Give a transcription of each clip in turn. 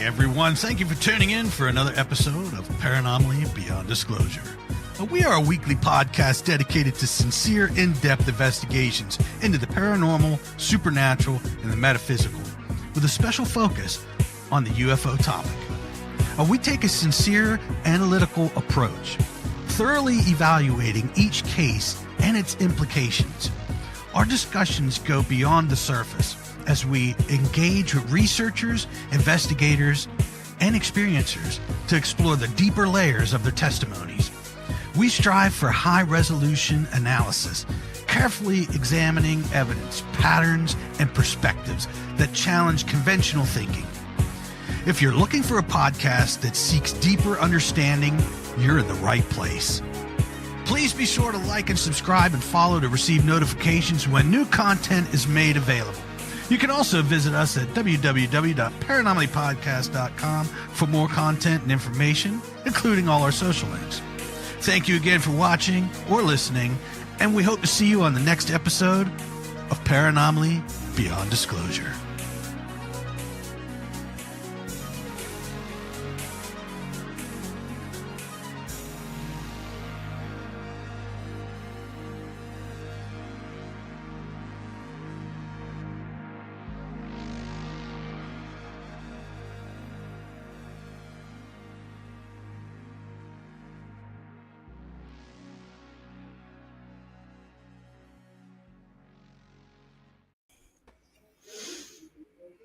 everyone. Thank you for tuning in for another episode of Paranomaly Beyond Disclosure. We are a weekly podcast dedicated to sincere, in-depth investigations into the paranormal, supernatural, and the metaphysical, with a special focus on the UFO topic. We take a sincere, analytical approach, thoroughly evaluating each case and its implications. Our discussions go beyond the surface as we engage with researchers, investigators, and experiencers to explore the deeper layers of their testimonies. We strive for high-resolution analysis, carefully examining evidence, patterns, and perspectives that challenge conventional thinking. If you're looking for a podcast that seeks deeper understanding, you're in the right place. Please be sure to like and subscribe and follow to receive notifications when new content is made available. You can also visit us at www.paranomalypodcast.com for more content and information, including all our social links. Thank you again for watching or listening, and we hope to see you on the next episode of Paranomaly Beyond Disclosure.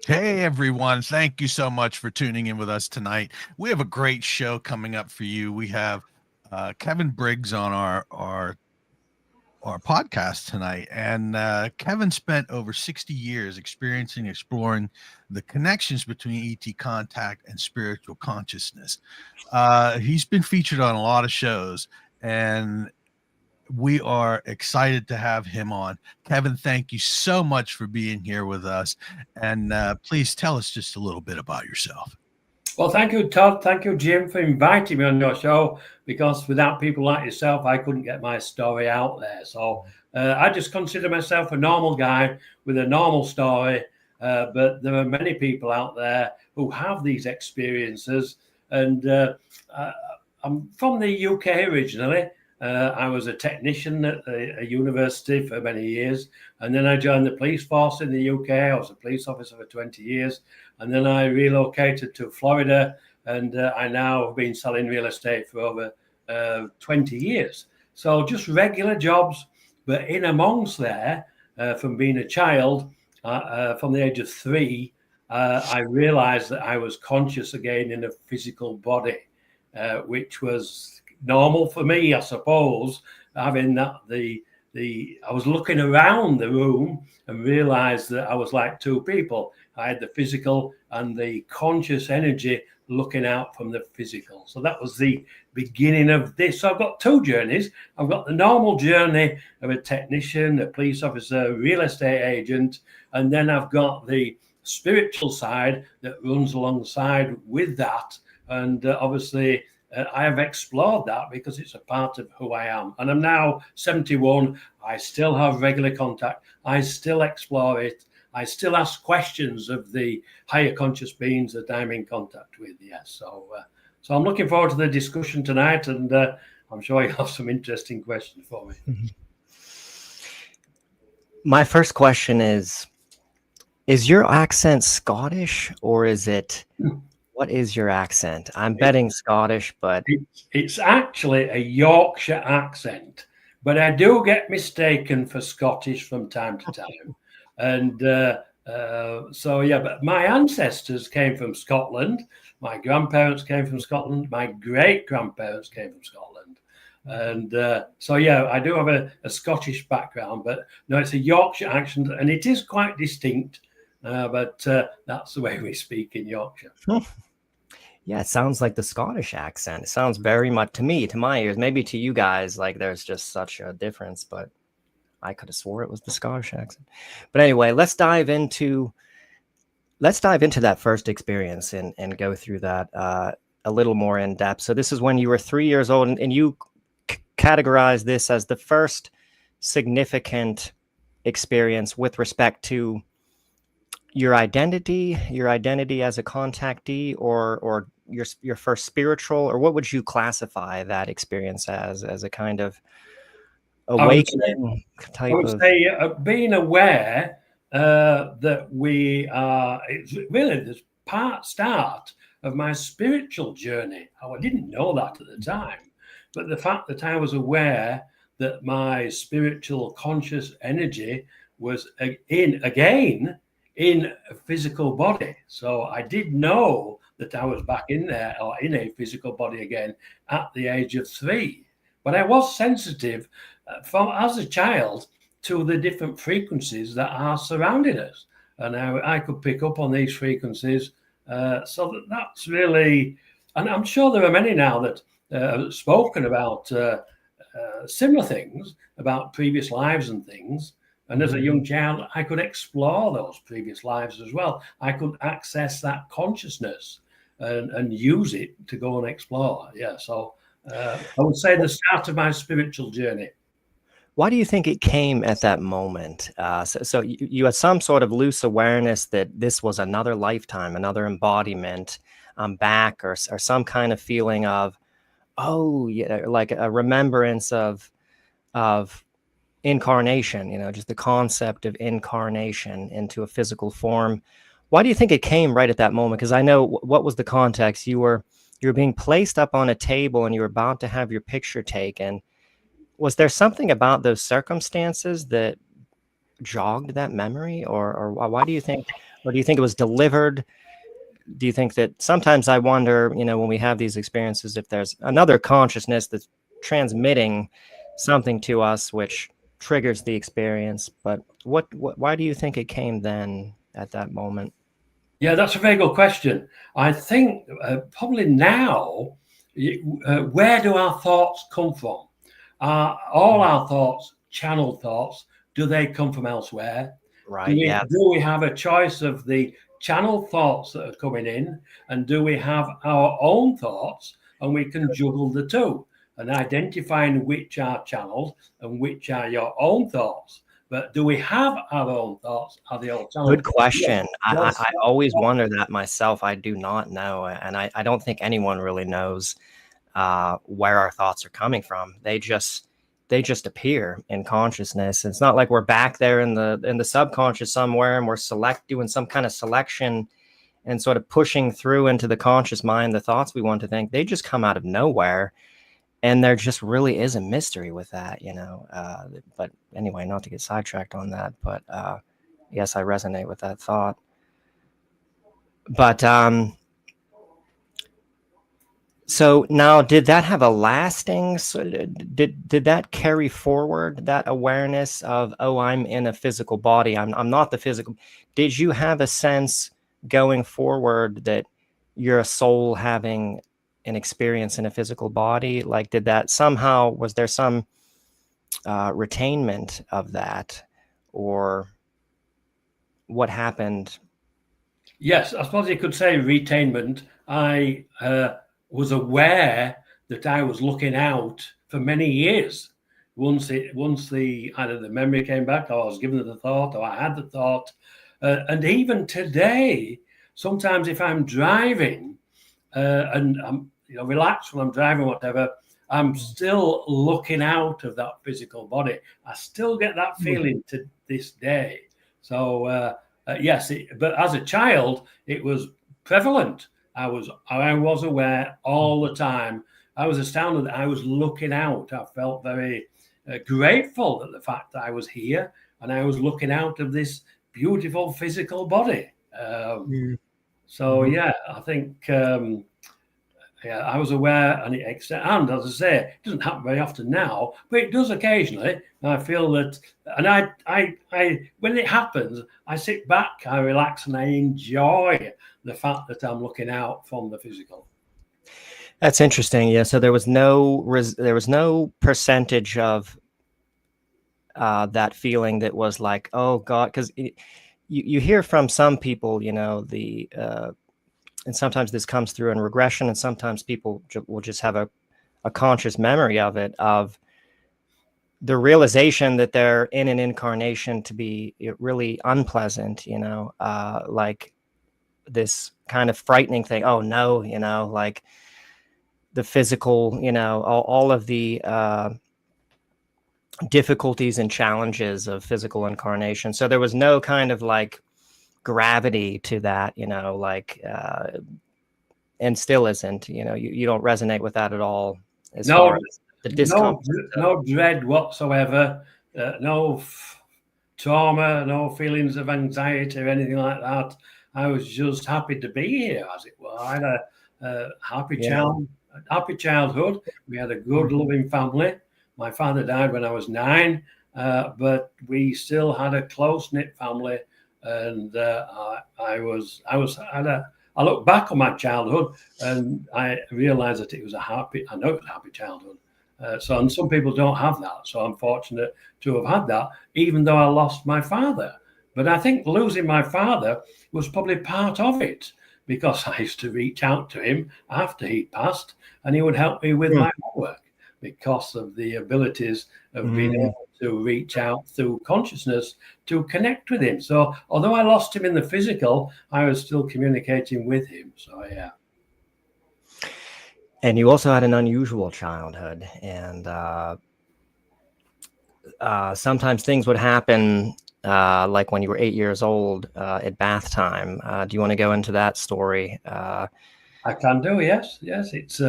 Hey everyone, thank you so much for tuning in with us tonight. We have a great show coming up for you. We have Kevin Briggs on our podcast tonight, and Kevin spent over 60 years experiencing, exploring the connections between ET contact and spiritual consciousness. He's been featured on a lot of shows, and we are excited to have him on. Kevin, thank you so much for being here with us. And please tell us just a little bit about yourself. Well, thank you, Todd. Thank you, Jim, for inviting me on your show, because without people like yourself, I couldn't get my story out there. So I just consider myself a normal guy with a normal story. But there are many people out there who have these experiences. And I'm from the UK originally. I was a technician at a university for many years, and then I joined the police force in the UK. I was a police officer for 20 years, and then I relocated to Florida, and I now have been selling real estate for over 20 years. So just regular jobs, but in amongst there, from being a child, from the age of 3, I realized that I was conscious again in a physical body, which was normal for me, I suppose, having that I was looking around the room and realized that I was like two people. I had the physical and the conscious energy looking out from the physical. So that was the beginning of this. So I've got two journeys. I've got the normal journey of a technician, a police officer, real estate agent, and then I've got the spiritual side that runs alongside with that. And obviously, I have explored that because it's a part of who I am. And I'm now 71. I still have regular contact. I still explore it. I still ask questions of the higher conscious beings that I'm in contact with. Yes. So I'm looking forward to the discussion tonight, and I'm sure you'll have some interesting questions for me. My first question is your accent Scottish, or is it... What is your accent? I'm betting Scottish, but... It's actually a Yorkshire accent, but I do get mistaken for Scottish from time to time. And so, yeah, but my ancestors came from Scotland. My grandparents came from Scotland. My great-grandparents came from Scotland. And so, yeah, I do have a Scottish background, but no, it's a Yorkshire accent, and it is quite distinct. But that's the way we speak in Yorkshire. Yeah, it sounds like the Scottish accent. It sounds very much to me, to my ears, maybe to you guys, like there's just such a difference, but I could have swore it was the Scottish accent. But anyway, let's dive into that first experience and go through that a little more in depth. So this is when you were 3 years old, and you categorize this as the first significant experience with respect to your identity as a contactee, or your first spiritual, or what would you classify that experience as a kind of I would say, awakening type of? being aware that we are, it's really the start of my spiritual journey. Oh, I didn't know that at the time, but the fact that I was aware that my spiritual conscious energy was in a physical body. So I did know that I was back in there, or in a physical body again, at the age of 3. But I was sensitive from as a child to the different frequencies that are surrounding us, and I could pick up on these frequencies. So that's really, and I'm sure there are many now that have spoken about similar things about previous lives and things. And as a young child, I could explore those previous lives as well. I could access that consciousness and use it to go and explore. Yeah, so I would say the start of my spiritual journey. Why do you think it came at that moment? So you had some sort of loose awareness that this was another lifetime, another embodiment. I'm back, or some kind of feeling of, oh, yeah, like a remembrance of incarnation. Just the concept of incarnation into a physical form. Why do you think it came right at that moment? Because I know what was the context. You were being placed up on a table, and you were about to have your picture taken. Was there something about those circumstances that jogged that memory, or why do you think, or do you think it was delivered? Do you think that sometimes I wonder, when we have these experiences, if there's another consciousness that's transmitting something to us, which triggers the experience? But why do you think it came then at that moment? Yeah, that's a very good question. I think probably now, where do our thoughts come from? All our thoughts, channeled thoughts, do they come from elsewhere? Right. Yeah. Do we have a choice of the channeled thoughts that are coming in, and do we have our own thoughts, and we can juggle the two and identifying which are channeled and which are your own thoughts? But do we have our own thoughts? Are they all channeled? Good question. Yes. I always wonder that myself. I do not know, and I don't think anyone really knows where our thoughts are coming from. They just appear in consciousness. It's not like we're back there in the subconscious somewhere, and we're doing some kind of selection and sort of pushing through into the conscious mind the thoughts we want to think. They just come out of nowhere, and there just really is a mystery with that, but anyway, not to get sidetracked on that, but yes, I resonate with that thought. But so now, did that have a lasting? Did that carry forward that awareness of, oh, I'm in a physical body. I'm not the physical. Did you have a sense going forward that you're a soul having an experience in a physical body? Like, did that somehow, was there some retainment of that, or what happened? Yes, I suppose you could say retainment. I was aware that I was looking out for many years. Once either the memory came back, or I was given the thought, or I had the thought, and even today, sometimes if I'm driving and I'm relaxed when I'm driving, whatever, I'm still looking out of that physical body. I still get that feeling to this day. So yes, but as a child, it was prevalent. I was aware all the time. I was astounded that I was looking out. I felt very grateful at the fact that I was here and I was looking out of this beautiful physical body. So yeah, I think I was aware, and as I say, it doesn't happen very often now, but it does occasionally. I feel that, and I when it happens, I sit back, I relax, and I enjoy the fact that I'm looking out from the physical. That's interesting. Yeah. So there was no percentage of that feeling that was like, oh God, because you hear from some people, and sometimes this comes through in regression, and sometimes people will just have a conscious memory of it, of the realization that they're in an incarnation to be really unpleasant, like this kind of frightening thing. Oh no, like the physical, all of the difficulties and challenges of physical incarnation. So there was no kind of like gravity to that, like, and still isn't, you don't resonate with that at all as far as the discomfort. No dread whatsoever, no trauma, no feelings of anxiety or anything like that. I was just happy to be here, as it were. I had a happy childhood. We had a good, loving family. My father died when I was 9, but we still had a close-knit family, and I look back on my childhood and I realized that it was a happy childhood. And some people don't have that. So I'm fortunate to have had that, even though I lost my father. But I think losing my father was probably part of it, because I used to reach out to him after he passed, and he would help me with my work because of the abilities of being able to reach out through consciousness to connect with him. So although I lost him in the physical, I was still communicating with him. So yeah. And you also had an unusual childhood, and sometimes things would happen, like when you were 8 years old at bath time. Do you want to go into that story? I can do, yes. It's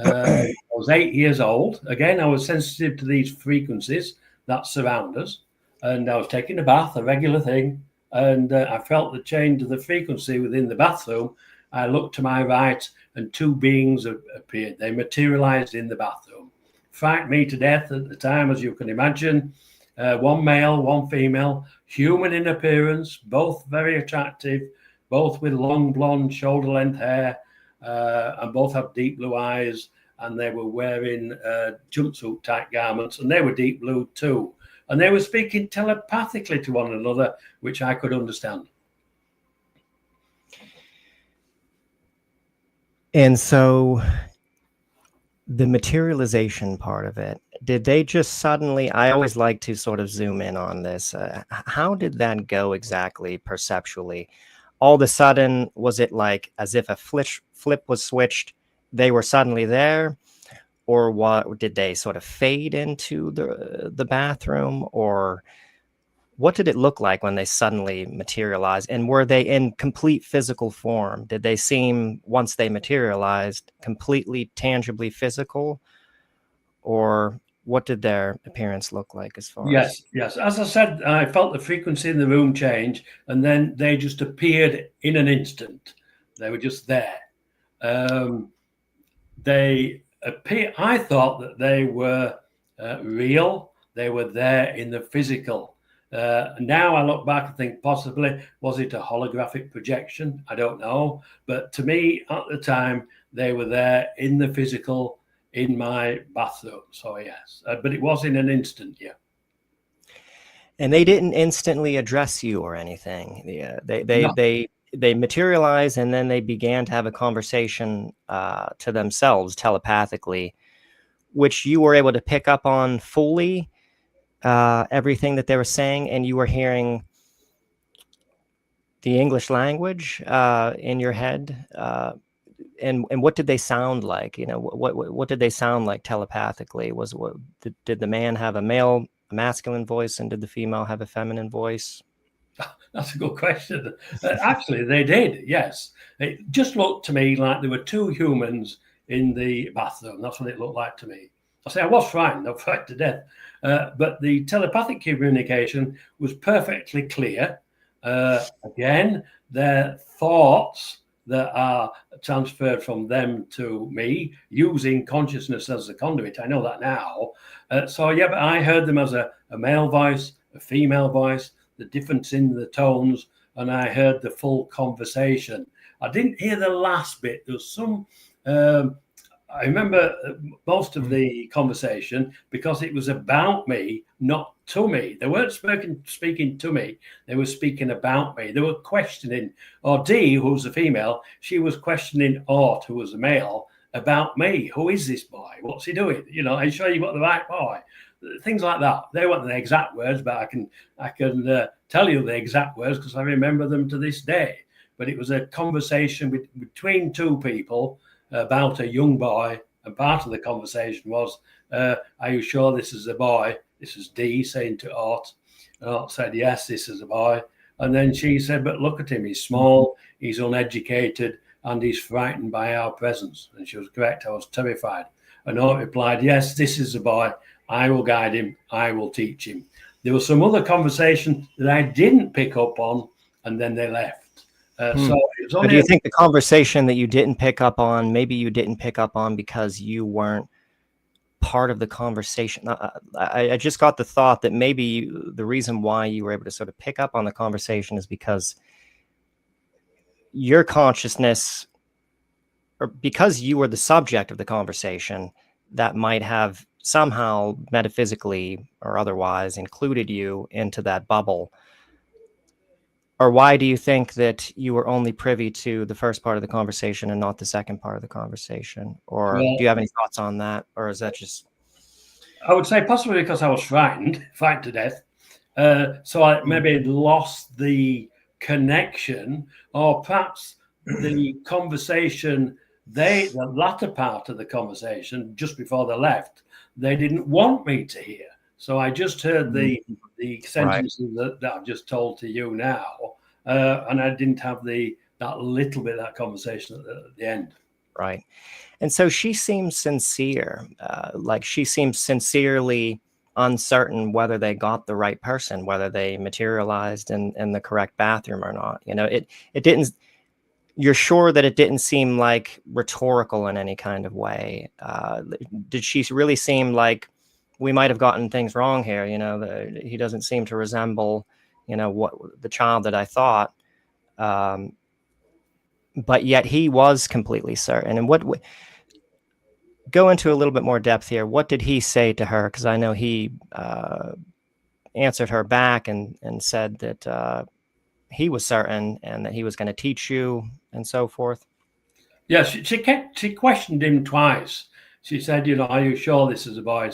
I was 8 years old. Again, I was sensitive to these frequencies that surround us, and I was taking a bath, a regular thing, and I felt the change of the frequency within the bathroom. I looked to my right, and 2 beings appeared. They materialized in the bathroom. Frightened me to death at the time, as you can imagine. 1 male, 1 female, human in appearance, both very attractive, both with long blonde shoulder-length hair, and both have deep blue eyes, and they were wearing jumpsuit type garments, and they were deep blue too. And they were speaking telepathically to one another, which I could understand. And so the materialization part of it, did they just suddenly, I always like to sort of zoom in on this. How did that go exactly perceptually? All of a sudden, was it like as if a flip was switched, they were suddenly there? Or what, did they sort of fade into the bathroom? Or what did it look like when they suddenly materialized? And were they in complete physical form? Did they seem, once they materialized, completely tangibly physical? Or what did their appearance look like as far as? Yes. As I said, I felt the frequency in the room change, and then they just appeared in an instant. They were just there. They appear. I thought that they were real. They were there in the physical. Now I look back and think, possibly, was it a holographic projection? I don't know. But to me, at the time, they were there in the physical, in my bathroom. So yes, but it was in an instant. Yeah. And they didn't instantly address you or anything. Yeah, they materialized, and then they began to have a conversation to themselves telepathically, which you were able to pick up on fully, everything that they were saying, and you were hearing the English language in your head. And what did they sound like? What did they sound like telepathically? Did the man have a masculine voice, and did the female have a feminine voice? That's a good question. Actually, they did, yes. It just looked to me like there were 2 humans in the bathroom. That's what it looked like to me. I say I was frightened, I was frightened to death. But the telepathic communication was perfectly clear. Again, their thoughts that are transferred from them to me using consciousness as a conduit. I know that now. But I heard them as a male voice, a female voice, the difference in the tones, and I heard the full conversation. I didn't hear the last bit. There was some, I remember most of the conversation because it was about me, not to me. They weren't speaking to me. They were speaking about me. They were questioning, or Dee, who was a female, she was questioning Ort, who was a male, about me. Who is this boy? What's he doing? Are you sure you got the right boy? things like that. They weren't the exact words, but I can tell you the exact words because I remember them to this day. But it was a conversation between two people about a young boy, and part of the conversation was, "Are you sure this is a boy?" This is D saying to Art, and Art said, "Yes, this is a boy." And then she said, "But look at him, he's small, he's uneducated, and he's frightened by our presence." And she was correct, I was terrified. And Art replied, "Yes, this is a boy, I will guide him, I will teach him." There was some other conversation that I didn't pick up on, and then they left. So it was only. But do you think the conversation that you didn't pick up on, maybe you didn't pick up on because you weren't part of the conversation? I just got the thought that maybe the reason why you were able to sort of pick up on the conversation is because your consciousness, or because you were the subject of the conversation, that might have somehow metaphysically or otherwise included you into that bubble. Or why do you think that you were only privy to the first part of the conversation and not the second part of the conversation? Or do you have any thoughts on that? Or is that just... I would say possibly because I was frightened to death. So I maybe lost the connection, or perhaps the conversation, the latter part of the conversation, just before they left, they didn't want me to hear. So I just heard the sentences that I've just told to you now, and I didn't have that little bit of that conversation at the end. Right. And so she seems sincere, like she seems sincerely uncertain whether they got the right person, whether they materialized in the correct bathroom or not. You know, it didn't, you're sure that it didn't seem like rhetorical in any kind of way. Did she really seem like we might have gotten things wrong here? You know, he doesn't seem to resemble, you know, what the child that I thought. But yet he was completely certain. And what go into a little bit more depth here. What did he say to her? Because I know he answered her back and said that he was certain and that he was going to teach you and so forth. Yes, she questioned him twice. She said, "You know, are you sure this is a boy?"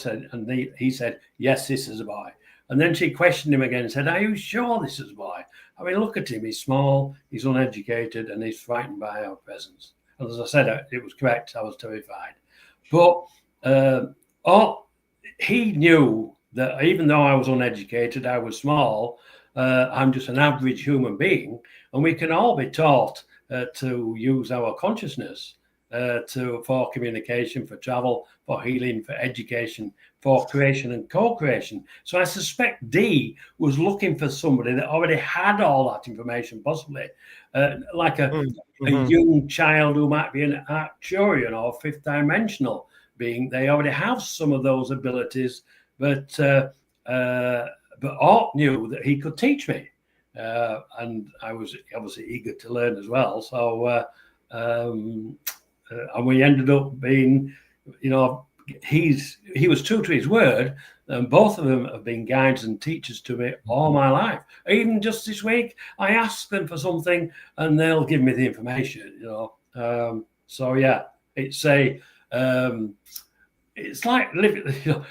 He said, "Yes, this is a boy." And then she questioned him again and said, "Are you sure this is a boy? I mean, look at him. He's small, he's uneducated, and he's frightened by our presence." And as I said, it was correct. I was terrified. But he knew that even though I was uneducated, I was small, I'm just an average human being, and we can all be taught to use our consciousness for communication, for travel, for healing, for education, for creation and co-creation. So I suspect D was looking for somebody that already had all that information, possibly like a young child who might be an Arcturian or fifth dimensional being. They already have some of those abilities, but Art knew that he could teach me, and I was obviously eager to learn as well. So and we ended up being, you know, he was true to his word, and both of them have been guides and teachers to me all my life. Even just this week, I ask them for something and they'll give me the information, you know. So yeah, it's like living, you know,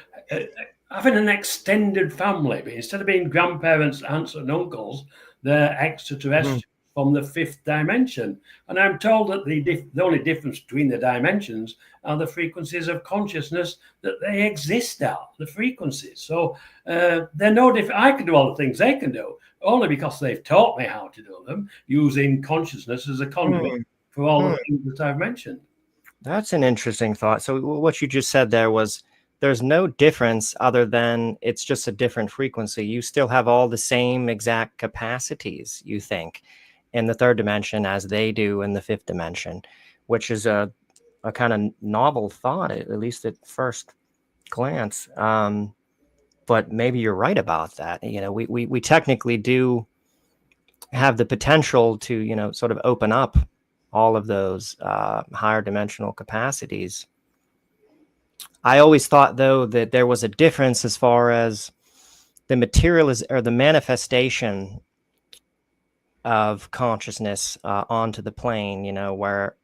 having an extended family, but instead of being grandparents, aunts and uncles, they're extraterrestrials from the fifth dimension. And I'm told that the only difference between the dimensions are the frequencies of consciousness that they exist at, the frequencies. So they're no different. I can do all the things they can do, only because they've taught me how to do them, using consciousness as a conduit for all the things that I've mentioned. That's an interesting thought. So what you just said there was, there's no difference other than it's just a different frequency. You still have all the same exact capacities, you think, in the third dimension as they do in the fifth dimension, which is a kind of novel thought, at least at first glance. But maybe you're right about that. You know, we technically do have the potential to, you know, sort of open up all of those higher dimensional capacities. I always thought, though, that there was a difference as far as the or the manifestation of consciousness onto the plane, you know, where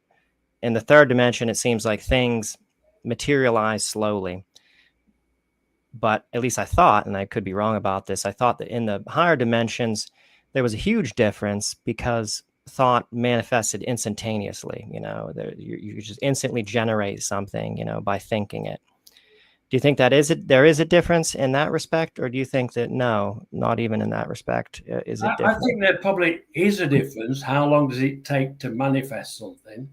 in the third dimension, it seems like things materialize slowly. But at least I thought, and I could be wrong about this, I thought that in the higher dimensions, there was a huge difference because thought manifested instantaneously. You just instantly generate something, by thinking it. Do you think that there is a difference in that respect, or do you think that no, not even in that respect is it different? I think there probably is a difference. How long does it take to manifest something?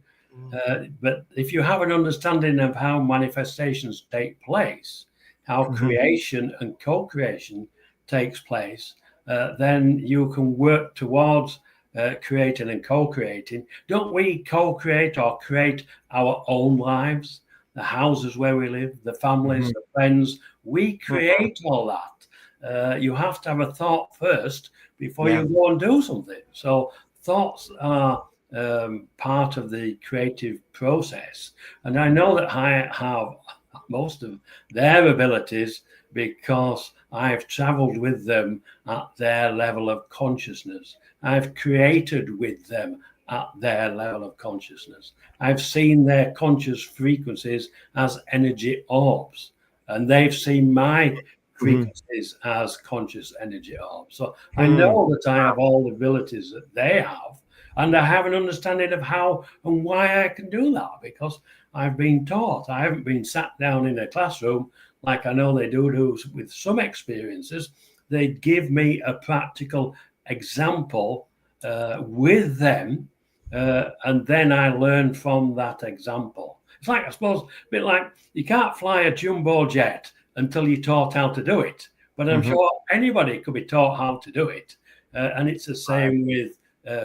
But if you have an understanding of how manifestations take place, how creation and co-creation takes place, then you can work towards creating and co-creating. Don't we co-create or create our own lives? The houses where we live, the families, the friends, we create all that. You have to have a thought first before you go and do something. So thoughts are part of the creative process. And I know that I have most of their abilities because I've traveled with them at their level of consciousness. I've created with them at their level of consciousness. I've seen their conscious frequencies as energy orbs, and they've seen my frequencies as conscious energy orbs. So I know that I have all the abilities that they have, and I have an understanding of how and why I can do that because I've been taught. I haven't been sat down in a classroom like I know they do with some experiences. They give me a practical example with them, and then I learn from that example. It's like, I suppose, a bit like you can't fly a jumbo jet until you're taught how to do it. But I'm sure anybody could be taught how to do it. And it's the same with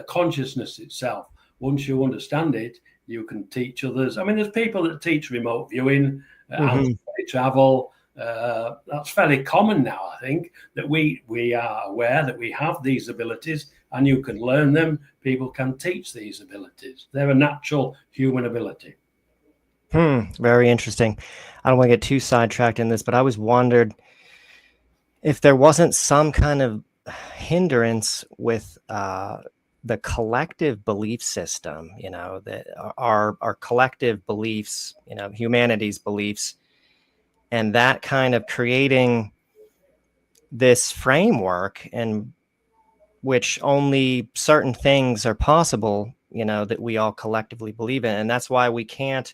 consciousness itself. Once you understand it, you can teach others. I mean, there's people that teach remote viewing, how to travel. That's fairly common now, I think, that we are aware that we have these abilities and you can learn them. People can teach these abilities. They're a natural human ability. Very interesting. I don't want to get too sidetracked in this, but I always wondered if there wasn't some kind of hindrance with the collective belief system, that our collective beliefs, humanity's beliefs, and that kind of creating this framework in which only certain things are possible, that we all collectively believe in. And that's why we can't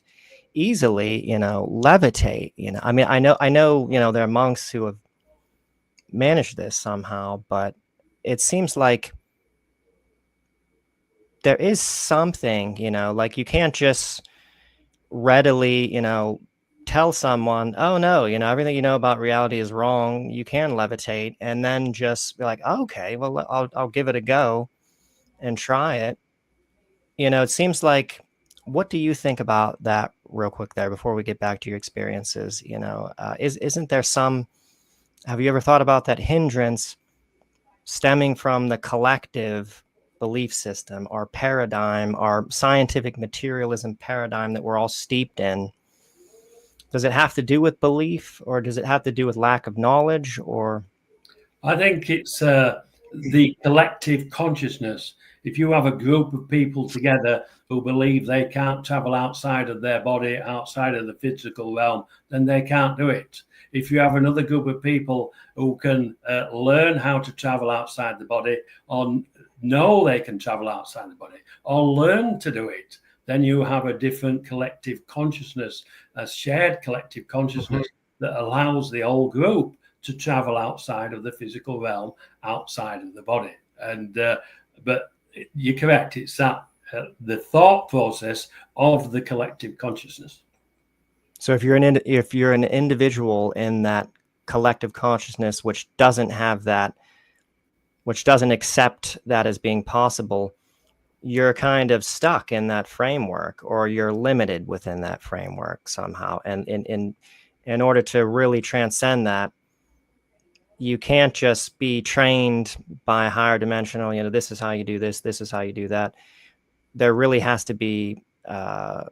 easily, levitate. I mean, I know, there are monks who have managed this somehow, but it seems like there is something, like you can't just readily, tell someone, oh no, everything you know about reality is wrong. You can levitate, and then just be like, oh, okay, well, I'll give it a go and try it. It seems like, what do you think about that real quick there before we get back to your experiences? Isn't there some, have you ever thought about that hindrance stemming from the collective belief system or paradigm, our scientific materialism paradigm that we're all steeped in? Does it have to do with belief, or does it have to do with lack of knowledge? Or I think it's the collective consciousness. If you have a group of people together who believe they can't travel outside of their body, outside of the physical realm, then they can't do it. If you have another group of people who can learn how to travel outside the body, or know they can travel outside the body, or learn to do it, then you have a different collective consciousness, a shared collective consciousness that allows the whole group to travel outside of the physical realm, outside of the body. And but you're correct, it's that the thought process of the collective consciousness. So if you're an individual in that collective consciousness which doesn't have that, which doesn't accept that as being possible, you're kind of stuck in that framework, or you're limited within that framework somehow. And in order to really transcend that, you can't just be trained by a higher dimensional, this is how you do this is how you do that. There really has to be a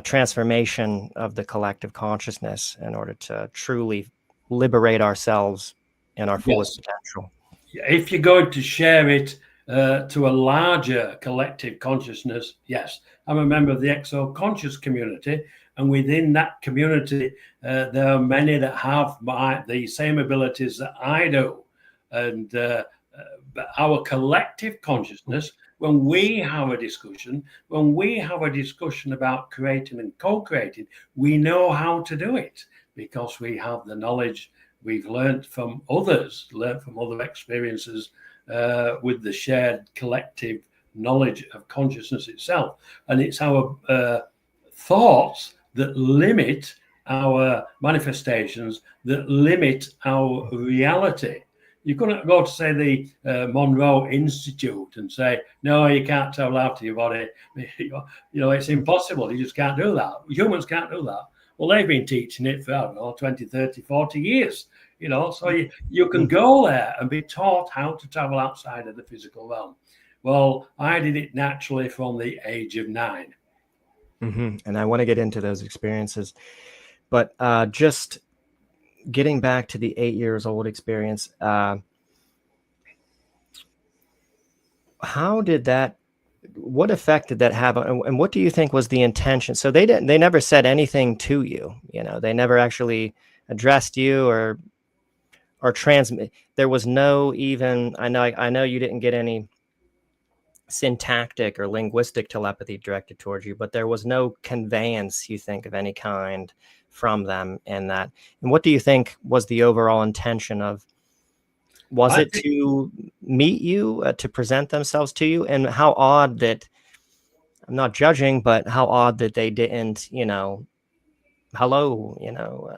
transformation of the collective consciousness in order to truly liberate ourselves in our fullest potential. If you're going to share it to a larger collective consciousness, yes. I'm a member of the Exo conscious community, And within that community, there are many that have the same abilities that I do. And but our collective consciousness, when we have a discussion about creating and co-creating, we know how to do it because we have the knowledge we've learned from others, learned from other experiences with the shared collective knowledge of consciousness itself. And it's our thoughts that limit our manifestations, that limit our reality. You couldn't go to, say, the Monroe Institute and say, no, you can't travel out of your body. You know, it's impossible. You just can't do that. Humans can't do that. Well, they've been teaching it for, I don't know, 20, 30, 40 years. You know, so you can go there and be taught how to travel outside of the physical realm. Well, I did it naturally from the age of 9. And I want to get into those experiences. But just getting back to the 8 years old experience, how did that, what effect did that have, and what do you think was the intention? So they never said anything to you, you know, they never actually addressed you or transmit. There was no even, I know you didn't get any syntactic or linguistic telepathy directed towards you, but there was no conveyance, you think, of any kind from them in that. And what do you think was the overall intention of, was it to meet you, to present themselves to you? And how odd that, I'm not judging, but how odd that they didn't, you know, hello, you know,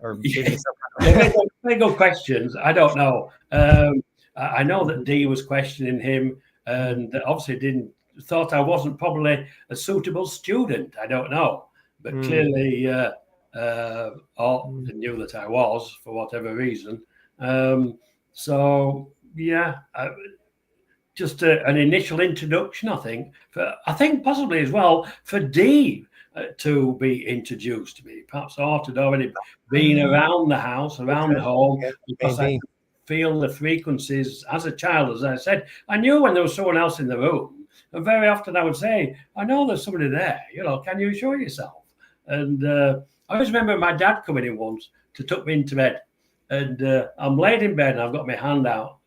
or give you some very good questions. I don't know. I know that Dee was questioning him, and obviously thought I wasn't probably a suitable student. I don't know, but clearly all knew that I was for whatever reason. So yeah, just an initial introduction, I think. I think possibly as well for Dee to be introduced to me. Perhaps Art had already been around the house, around the home, because I could feel the frequencies as a child. As I said, I knew when there was someone else in the room, and very often I would say, "I know there's somebody there. You know, can you show yourself?" And I always remember my dad coming in once to tuck me into bed, and I'm laid in bed and I've got my hand out.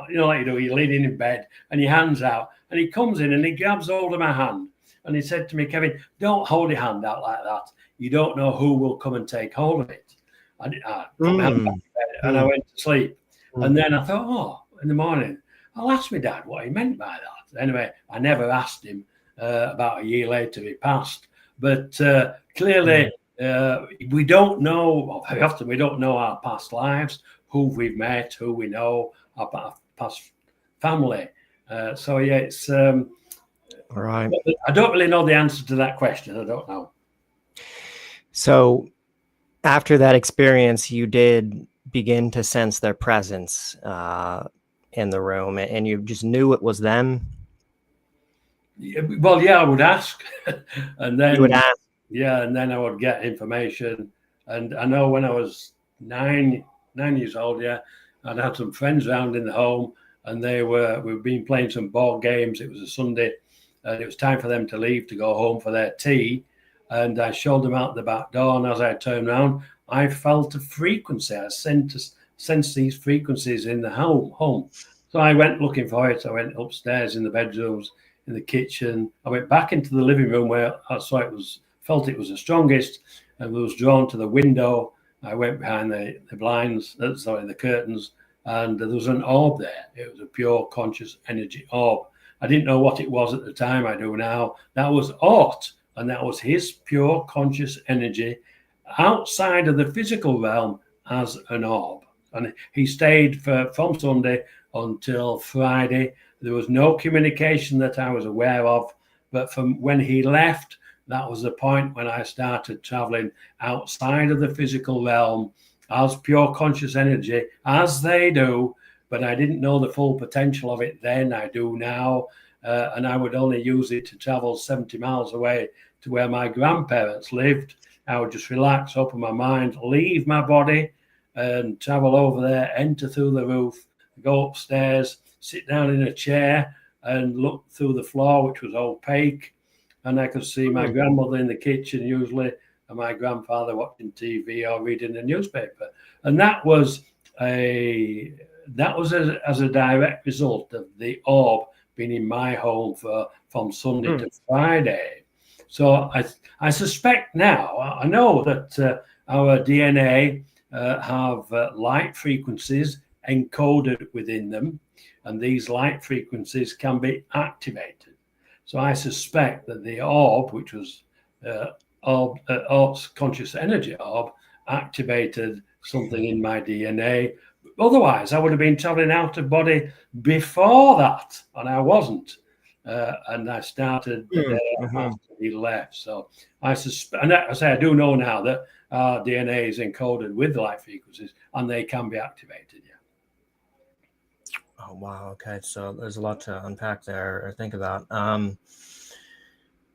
You know, like you do, you're leaning in bed and your hand's out, and he comes in and he grabs hold of my hand. And he said to me, "Kevin, don't hold your hand out like that. You don't know who will come and take hold of it." I put my hand back in bed and I went to sleep. And then I thought, oh, in the morning, I'll ask my dad what he meant by that. Anyway, I never asked him. About a year later, he passed. But clearly, we don't know, very often we don't know our past lives, who we've met, who we know, our past family. So, yeah, it's... All right. I don't really know the answer to that question. I don't know. So after that experience, you did begin to sense their presence in the room, and you just knew it was them? Well, yeah, I would ask. And then you would ask? Yeah, and then I would get information. And I know when I was 9 years old, yeah, I'd had some friends around in the home, and we've been playing some board games. It was a Sunday. And it was time for them to leave to go home for their tea. And I showed them out the back door. And as I turned around, I felt a frequency. I sensed these frequencies in the home. So I went looking for it. I went upstairs in the bedrooms, in the kitchen. I went back into the living room where I saw felt it was the strongest, and was drawn to the window. I went behind the blinds, the curtains, and there was an orb there. It was a pure conscious energy orb. I didn't know what it was at the time. I do now. That was Art, and that was his pure conscious energy outside of the physical realm as an orb. And he stayed from Sunday until Friday. There was no communication that I was aware of, but from when he left, that was the point when I started traveling outside of the physical realm as pure conscious energy, as they do. But I didn't know the full potential of it then. I do now. And I would only use it to travel 70 miles away to where my grandparents lived. I would just relax, open my mind, leave my body and travel over there, enter through the roof, go upstairs, sit down in a chair and look through the floor, which was opaque. and I could see my grandmother in the kitchen usually, and my grandfather watching TV or reading the newspaper, and that was as a direct result of the orb being in my home from Sunday to Friday. So I suspect now, I know that our DNA have light frequencies encoded within them, and these light frequencies can be activated. So I suspect that the orb, which was orb's conscious energy orb, activated something in my DNA. Otherwise, I would have been traveling out of body before that, and I wasn't. And I started the day after he left. So I suspect, and I say I do know now that our DNA is encoded with light frequencies, and they can be activated. Yeah. Oh wow. Okay, so there's a lot to unpack there or think about.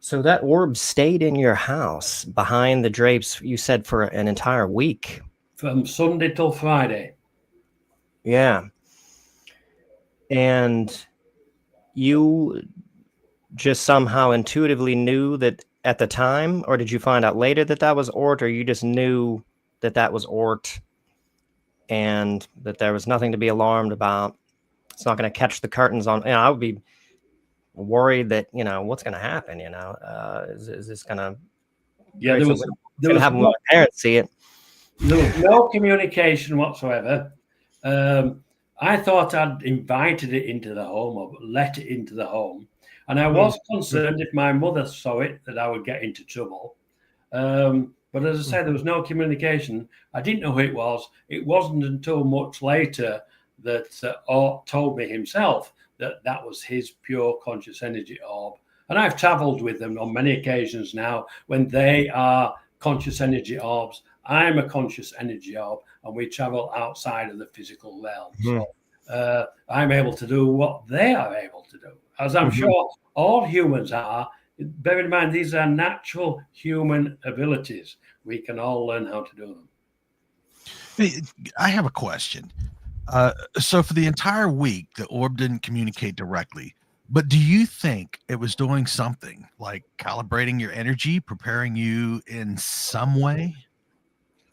So that orb stayed in your house behind the drapes, you said, for an entire week. From Sunday till Friday. Yeah. And you just somehow intuitively knew that at the time, or did you find out later that that was Ort, or you just knew that that was Ort and that there was nothing to be alarmed about? It's not going to catch the curtains on. I would be worried that, what's going to happen, is this going to... Yeah, there was have my parents see it. There was no communication whatsoever. I thought I'd invited it into the home or let it into the home. And I was concerned if my mother saw it that I would get into trouble. But as I said, there was no communication. I didn't know who it was. It wasn't until much later that Ort told me himself that that was his pure conscious energy orb. And I've traveled with them on many occasions now when they are conscious energy orbs. I'm a conscious energy orb, and we travel outside of the physical realm. So I'm able to do what they are able to do, as I'm sure all humans are. Bear in mind, these are natural human abilities. We can all learn how to do them. Hey, I have a question. So for the entire week, the orb didn't communicate directly. But do you think it was doing something like calibrating your energy, preparing you in some way?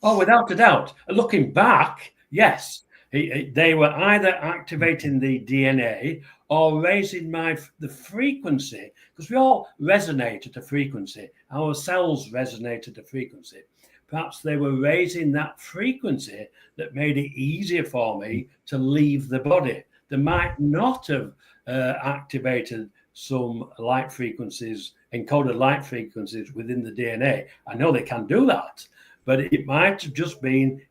Oh, without a doubt. Looking back, yes. They were either activating the DNA or raising the frequency, because we all resonate at a frequency. Our cells resonate at a frequency. Perhaps they were raising that frequency that made it easier for me to leave the body. They might not have activated some light frequencies, encoded light frequencies within the DNA. I know they can do that, but it might have just been,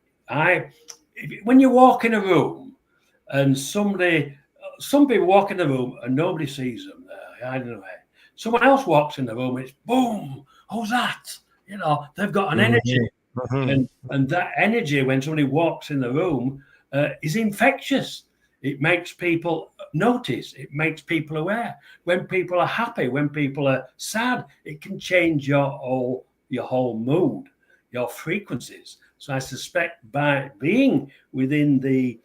when you walk in a room and some people walk in the room and nobody sees them there, I don't know. Someone else walks in the room, it's boom, who's that? They've got an energy. And that energy, when somebody walks in the room, is infectious. It makes people notice. It makes people aware. When people are happy, when people are sad, it can change your whole mood, your frequencies. So I suspect by being within the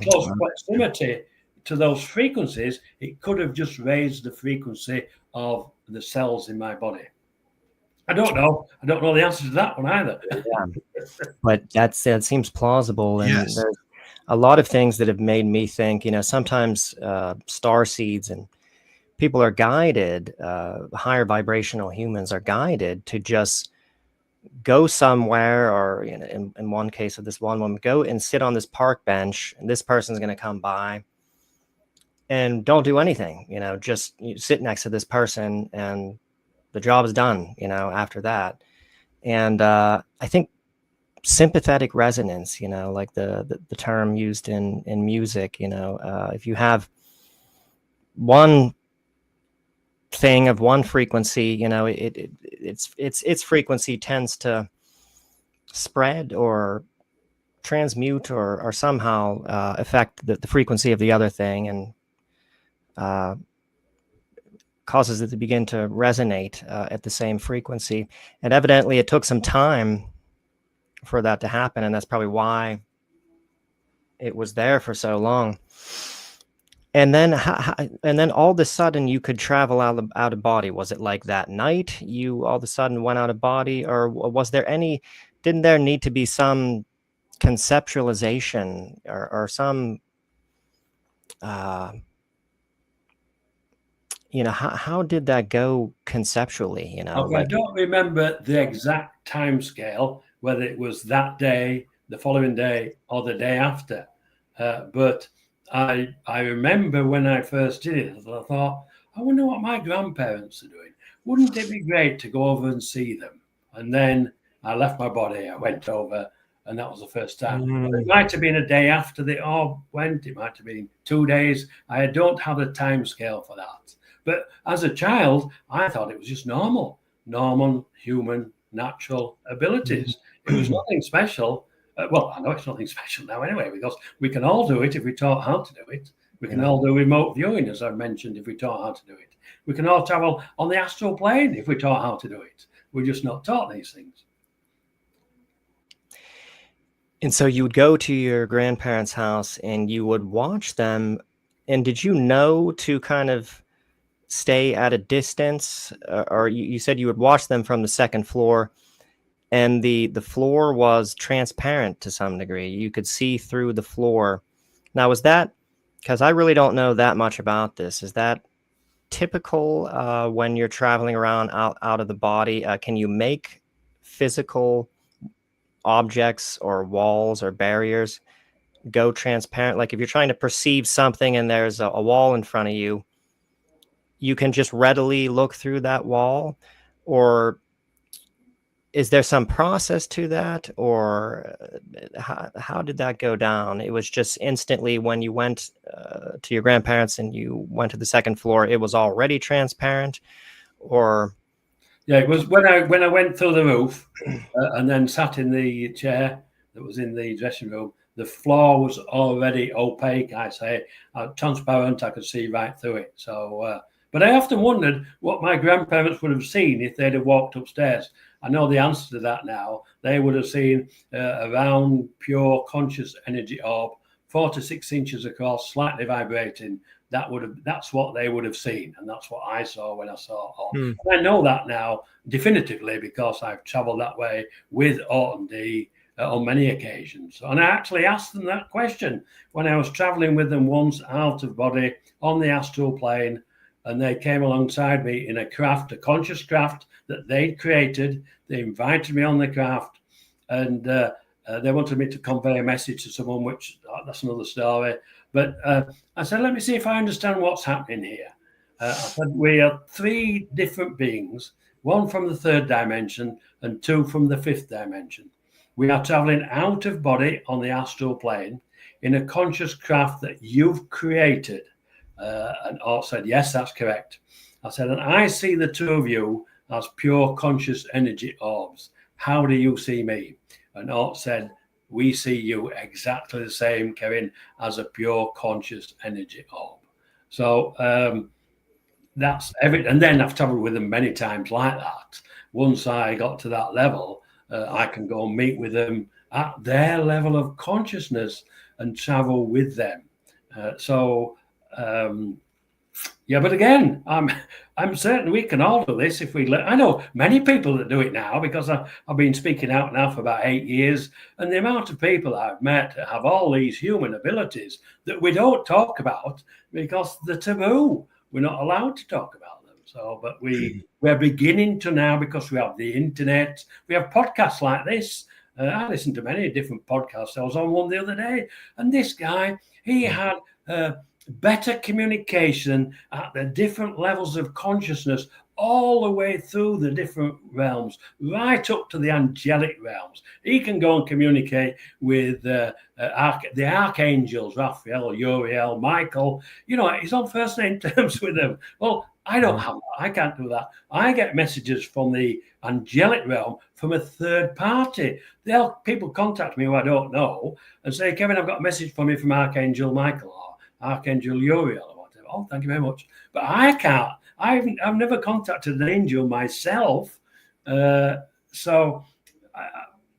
close proximity to those frequencies, it could have just raised the frequency of the cells in my body. I don't know. I don't know the answer to that one either. But that seems plausible. And Yes. There's a lot of things that have made me think, sometimes star seeds and people are guided, higher vibrational humans are guided to just go somewhere, or in one case of this one woman, go and sit on this park bench, and this person's going to come by and don't do anything, just sit next to this person and the job is done, after that. And I think sympathetic resonance, like the term used in music, if you have one thing of one frequency, its frequency tends to spread or transmute or somehow affect the frequency of the other thing, and causes it to begin to resonate at the same frequency. And evidently it took some time for that to happen, and that's probably why it was there for so long. And then, and then all of a sudden, you could travel out of body. Was it like that night you all of a sudden went out of body, or was there any? Didn't there need to be some conceptualization or some? How did that go conceptually? Okay, I don't remember the exact time scale, whether it was that day, the following day, or the day after. But I remember when I first did it, I thought, I wonder what my grandparents are doing. Wouldn't it be great to go over and see them? And then I left my body, I went over, and that was the first time. But it might have been a day after they all went. It might have been 2 days. I don't have the time scale for that. But as a child, I thought it was just normal, human, natural abilities. It was nothing special. Well, I know it's nothing special now anyway, because we can all do it if we taught how to do it. We can all do remote viewing, as I've mentioned, if we taught how to do it. We can all travel on the astral plane if we taught how to do it. We're just not taught these things. And so you would go to your grandparents' house and you would watch them. And did you know to kind of stay at a distance, or you said you would watch them from the second floor, and the floor was transparent to some degree? You could see through the floor. Now, was that, because I really don't know that much about this, is that typical when you're traveling around out of the body? Can you make physical objects or walls or barriers go transparent? Like if you're trying to perceive something and there's a wall in front of you, you can just readily look through that wall? Or is there some process to that? Or how did that go down? It was just instantly when you went to your grandparents and you went to the second floor, it was already transparent? Or yeah, it was when I went through the roof and then sat in the chair that was in the dressing room. The floor was already opaque. I say transparent. I could see right through it. So, but I often wondered what my grandparents would have seen if they'd have walked upstairs. I know the answer to that now. They would have seen a round, pure, conscious energy orb, 4 to 6 inches across, slightly vibrating. That's what they would have seen, and that's what I saw when I saw Orton. And I know that now definitively because I've travelled that way with Orton D on many occasions. And I actually asked them that question when I was travelling with them once out of body on the astral plane, and they came alongside me in a craft, a conscious craft that they'd created. They invited me on the craft, and they wanted me to convey a message to someone, which that's another story. But I said, let me see if I understand what's happening here. I said, we are 3 different beings, 1 from the 3rd dimension and 2 from the 5th dimension. We are traveling out of body on the astral plane in a conscious craft that you've created. And Art said, yes, that's correct. I said, and I see the 2 of you as pure conscious energy orbs. How do you see me? And Art said, we see you exactly the same, Kevin, as a pure conscious energy orb. So that's everything. And then I've traveled with them many times like that. Once I got to that level, I can go and meet with them at their level of consciousness and travel with them. Yeah, but again, I'm certain we can all do this if we let. I know many people that do it now because I've been speaking out now for about 8 years, and the amount of people I've met that have all these human abilities that we don't talk about because they're taboo. We're not allowed to talk about them. So, but we're beginning to now because we have the internet. We have podcasts like this. I listen to many different podcasts. I was on one the other day, and this guy, he had better communication at the different levels of consciousness all the way through the different realms, right up to the angelic realms. He can go and communicate with the archangels, Raphael, Uriel, Michael. You know, he's on first name terms with them. Well, I don't have that. I can't do that. I get messages from the angelic realm from a third party. People contact me who I don't know and say, Kevin, I've got a message from you from Archangel Michael or Archangel Uriel or whatever. Oh, thank you very much. But I can't. I've never contacted an angel myself. So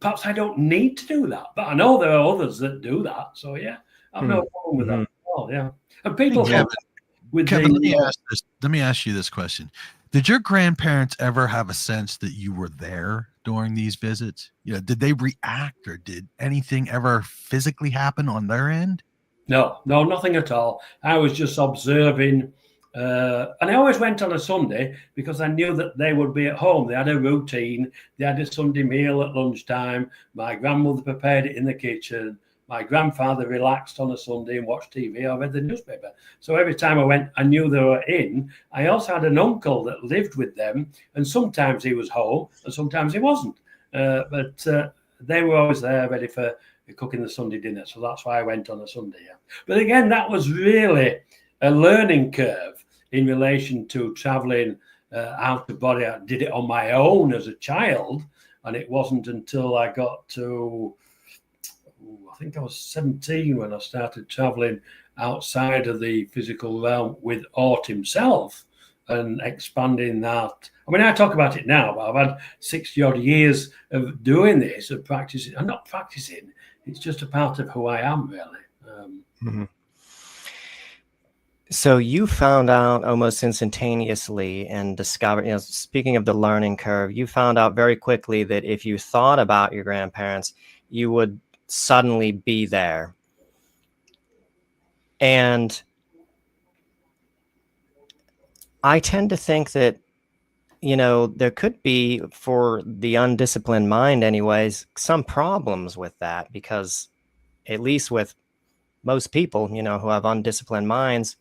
perhaps I don't need to do that. But I know there are others that do that. So, yeah, I've no problem with that. all. Yeah, and people Kevin, with Kevin, let the me ask you this question. Did your grandparents ever have a sense that you were there during these visits? Did they react, or did anything ever physically happen on their end? no, nothing at all. I was just observing. And I always went on a Sunday because I knew that they would be at home. They had a routine. They had a Sunday meal at lunchtime. My grandmother prepared it in the kitchen. My grandfather relaxed on a Sunday and watched TV or read the newspaper. So every time I went, I knew they were in. I also had an uncle that lived with them, and sometimes he was home and sometimes he wasn't. But they were always there ready for cooking the Sunday dinner. So that's why I went on a Sunday. Yeah. But again, that was really a learning curve in relation to traveling out of body. I did it on my own as a child, and it wasn't until I got to, I think I was 17 when I started traveling outside of the physical realm with Ort himself and expanding that. I mean, I talk about it now, but I've had 60 odd years of doing this, of practicing. I'm not practicing, it's just a part of who I am, really. So you found out almost instantaneously and discovered, speaking of the learning curve, you found out very quickly that if you thought about your grandparents, you would suddenly be there. And I tend to think that, there could be, for the undisciplined mind anyways, some problems with that, because at least with most people, who have undisciplined minds,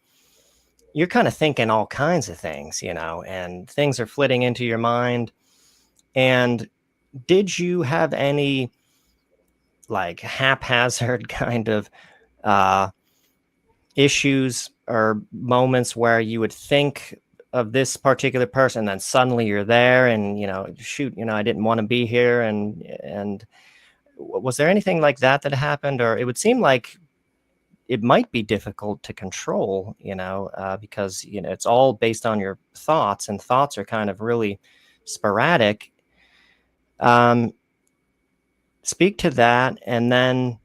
you're kind of thinking all kinds of things, and things are flitting into your mind. And did you have any like haphazard kind of issues or moments where you would think of this particular person, and then suddenly you're there and, shoot, I didn't want to be here. And was there anything like that happened? Or it would seem like it might be difficult to control, because, it's all based on your thoughts, and thoughts are kind of really sporadic. Speak to that. And then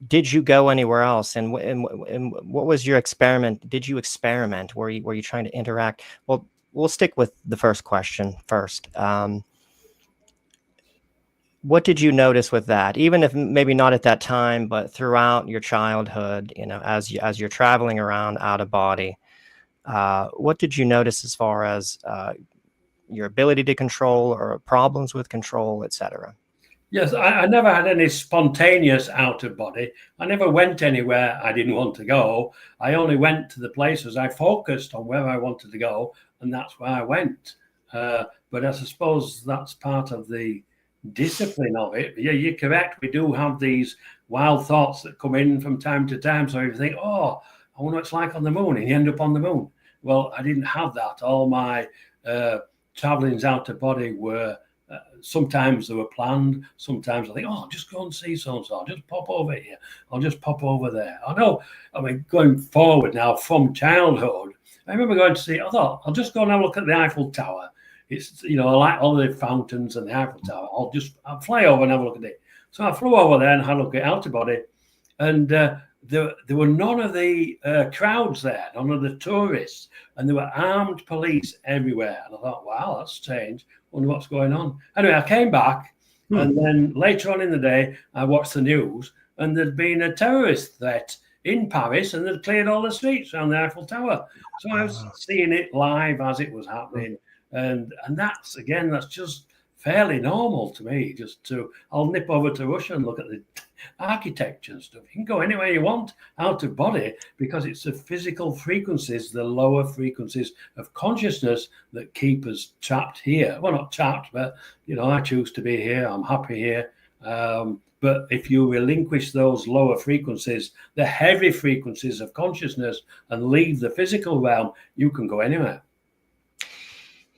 did you go anywhere else? And what was your experiment? Did you experiment? Were you trying to interact? Well, we'll stick with the first question first. What did you notice with that? Even if maybe not at that time, but throughout your childhood, as you're traveling around out of body, what did you notice as far as your ability to control, or problems with control, etc.? Yes, I never had any spontaneous out of body. I never went anywhere I didn't want to go. I only went to the places I focused on where I wanted to go, and that's where I went. But I suppose that's part of the discipline of it. Yeah, you're correct. We do have these wild thoughts that come in from time to time. So you think, oh, I wonder what it's like on the moon, and you end up on the moon. Well, I didn't have that. All my travelings out of body were sometimes they were planned. Sometimes I think, oh, I'll just go and see so-and-so. I'll just pop over here. I'll just pop over there. I mean, going forward now from childhood, I remember going to see, I thought, I'll just go and have a look at the Eiffel Tower. It's, I like all the fountains and the Eiffel Tower. I'll fly over and have a look at it. So I flew over there and had a look at out of body. And there were none of the crowds there, none of the tourists. And there were armed police everywhere. And I thought, wow, that's strange. Wonder what's going on. Anyway, I came back, and then later on in the day, I watched the news, and there'd been a terrorist threat in Paris, and they'd cleared all the streets around the Eiffel Tower. So I was seeing it live as it was happening, and that's just fairly normal to me. I'll nip over to Russia and look at the architecture and stuff. You can go anywhere you want out of body, because it's the physical frequencies, the lower frequencies of consciousness that keep us trapped here. Well, not trapped, but I choose to be here. I'm happy here. But if you relinquish those lower frequencies, the heavy frequencies of consciousness, and leave the physical realm, you can go anywhere.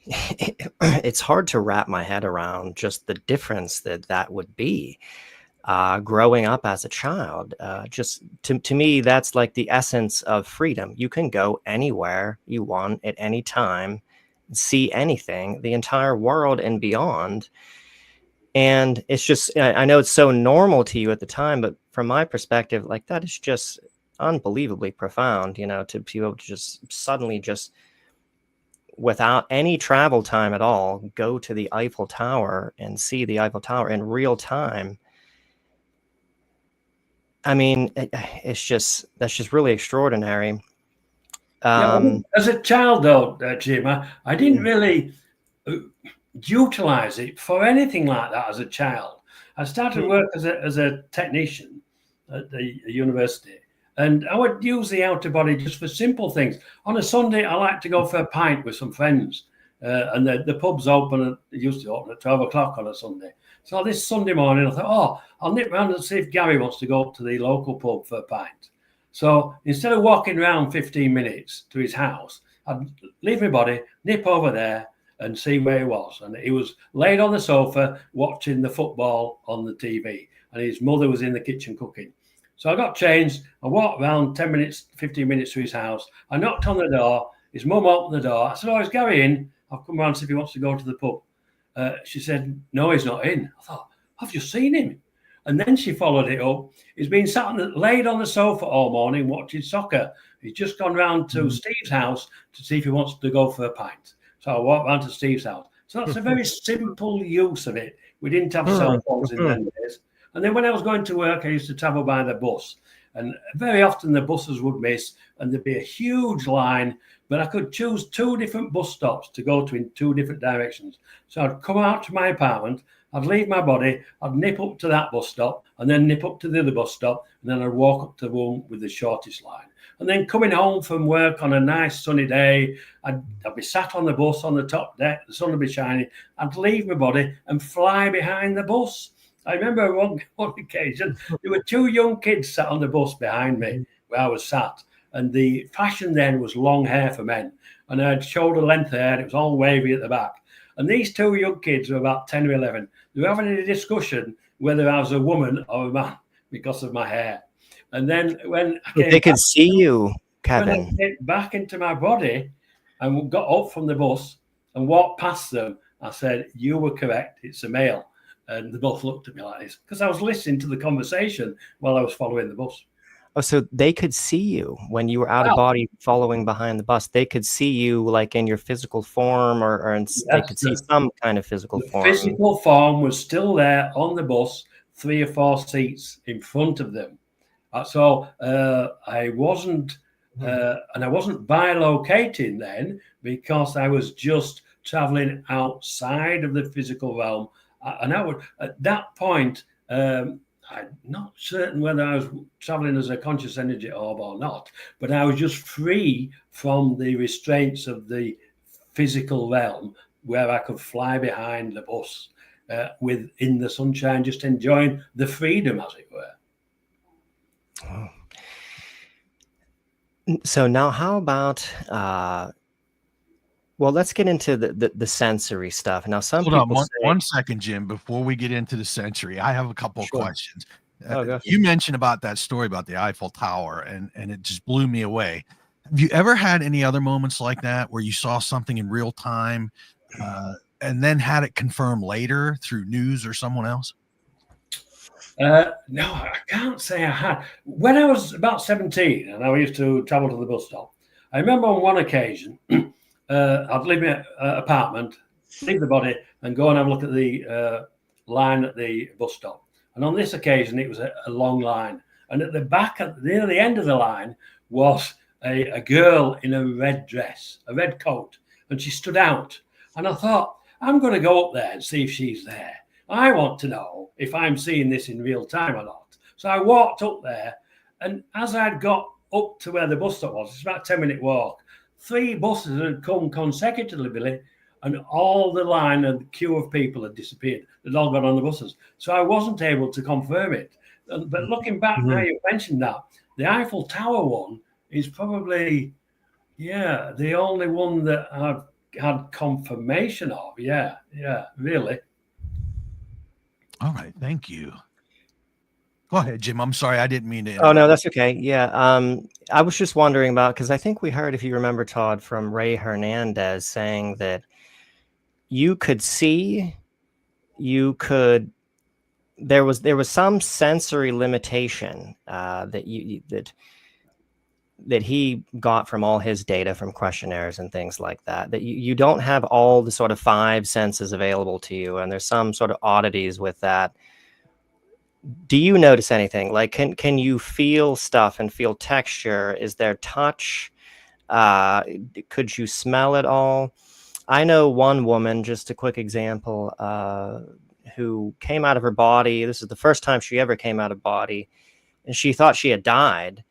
It's hard to wrap my head around just the difference that would be. Growing up as a child, just to me, that's like the essence of freedom. You can go anywhere you want at any time, see anything, the entire world and beyond. And it's just, I know it's so normal to you at the time, but from my perspective, like, that is just unbelievably profound, you know, to be able to just suddenly, just without any travel time at all, go to the Eiffel Tower and see the Eiffel Tower in real time. I mean, that's just really extraordinary. As a child, though, Jim, I didn't really utilize it for anything like that as a child. I started work as a technician at the university, and I would use the outer body just for simple things. On a Sunday, I like to go for a pint with some friends, and the pub's open. It used to open at 12 o'clock on a Sunday. So this Sunday morning, I thought, oh, I'll nip round and see if Gary wants to go up to the local pub for a pint. So instead of walking around 15 minutes to his house, I'd leave my body, nip over there and see where he was. And he was laid on the sofa watching the football on the TV, and his mother was in the kitchen cooking. So I got changed. I walked around 10 minutes, 15 minutes to his house. I knocked on the door. His mum opened the door. I said, oh, is Gary in? I'll come round and see if he wants to go to the pub. She said, no, he's not in. I thought, I've just seen him. And then she followed it up. He's been laid on the sofa all morning watching soccer. He's just gone round to Steve's house to see if he wants to go for a pint. So I walked round to Steve's house. So that's a very simple use of it. We didn't have cell phones in those days. And then when I was going to work, I used to travel by the bus. And very often the buses would miss and there'd be a huge line, but I could choose 2 different bus stops to go to in 2 different directions. So I'd come out to my apartment, I'd leave my body, I'd nip up to that bus stop and then nip up to the other bus stop, and then I'd walk up to the one with the shortest line. And then coming home from work on a nice sunny day, I'd be sat on the bus on the top deck, the sun would be shining, I'd leave my body and fly behind the bus. I remember one occasion, there were 2 young kids sat on the bus behind me where I was sat. And the fashion then was long hair for men. And I had shoulder length hair, and it was all wavy at the back. And these 2 young kids were about 10 or 11. They were having a discussion whether I was a woman or a man because of my hair. And then when I came they could see you, Kevin. When I came back into my body and got up from the bus and walked past them, I said, you were correct, it's a male. And they both looked at me like this because I was listening to the conversation while I was following the bus. Oh, so they could see you when you were out of body following behind the bus. They could see you like in your physical form, or they could see some kind of physical form. Physical form was still there on the bus, 3 or 4 seats in front of them. So I wasn't, and I wasn't bilocating then because I was just traveling outside of the physical realm. And I would, at that point, I'm not certain whether I was traveling as a conscious energy orb or not, but I was just free from the restraints of the physical realm where I could fly behind the bus in the sunshine, just enjoying the freedom, as it were. Oh. So now how about, well, let's get into the sensory stuff. Now, Hold on one second, Jim, before we get into the sensory. I have a couple of questions. You mentioned about that story about the Eiffel Tower, and it just blew me away. Have you ever had any other moments like that where you saw something in real time and then had it confirmed later through news or someone else? No, I can't say I had. When I was about 17 and I used to travel to the bus stop, I remember on one occasion, I'd leave my apartment, leave the body, and go and have a look at the line at the bus stop. And on this occasion, it was a long line. And at the back, near the end of the line, was a girl in a red dress, a red coat. And she stood out. And I thought, I'm going to go up there and see if she's there. I want to know if I'm seeing this in real time or not. So I walked up there. And as I'd got up to where the bus stop was, it's about a 10-minute walk, 3 buses had come consecutively, Billy, and all the line and the queue of people had disappeared. They'd all gone on the buses. So I wasn't able to confirm it. But looking back now, you mentioned that, the Eiffel Tower one is probably, the only one that I've had confirmation of. Yeah, really. All right, thank you. Go ahead, Jim. I'm sorry, I didn't mean to interrupt. Oh, no, that's okay. Yeah, I was just wondering about, because I think we heard, if you remember, Todd, from Ray Hernandez saying that you could see, there was some sensory limitation that that he got from all his data from questionnaires and things like that, that you don't have all the sort of 5 senses available to you, and there's some sort of oddities with that. Do you notice anything? Like, can you feel stuff and feel texture? Is there touch? Could you smell it all? I know one woman, just a quick example, who came out of her body. This is the first time she ever came out of body, and she thought she had died,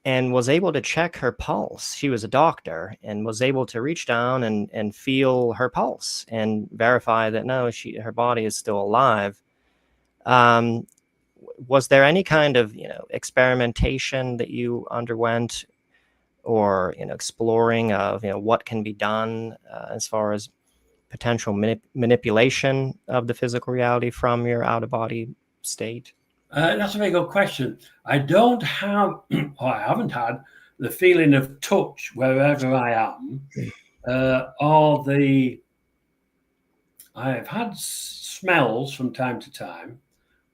and was able to check her pulse. She was a doctor and was able to reach down and feel her pulse and verify that no, her body is still alive. Was there any kind of, experimentation that you underwent, or, exploring of, what can be done as far as potential manipulation of the physical reality from your out of body state? That's a very good question. I don't have, or I haven't had, the feeling of touch wherever I am, I've had smells from time to time.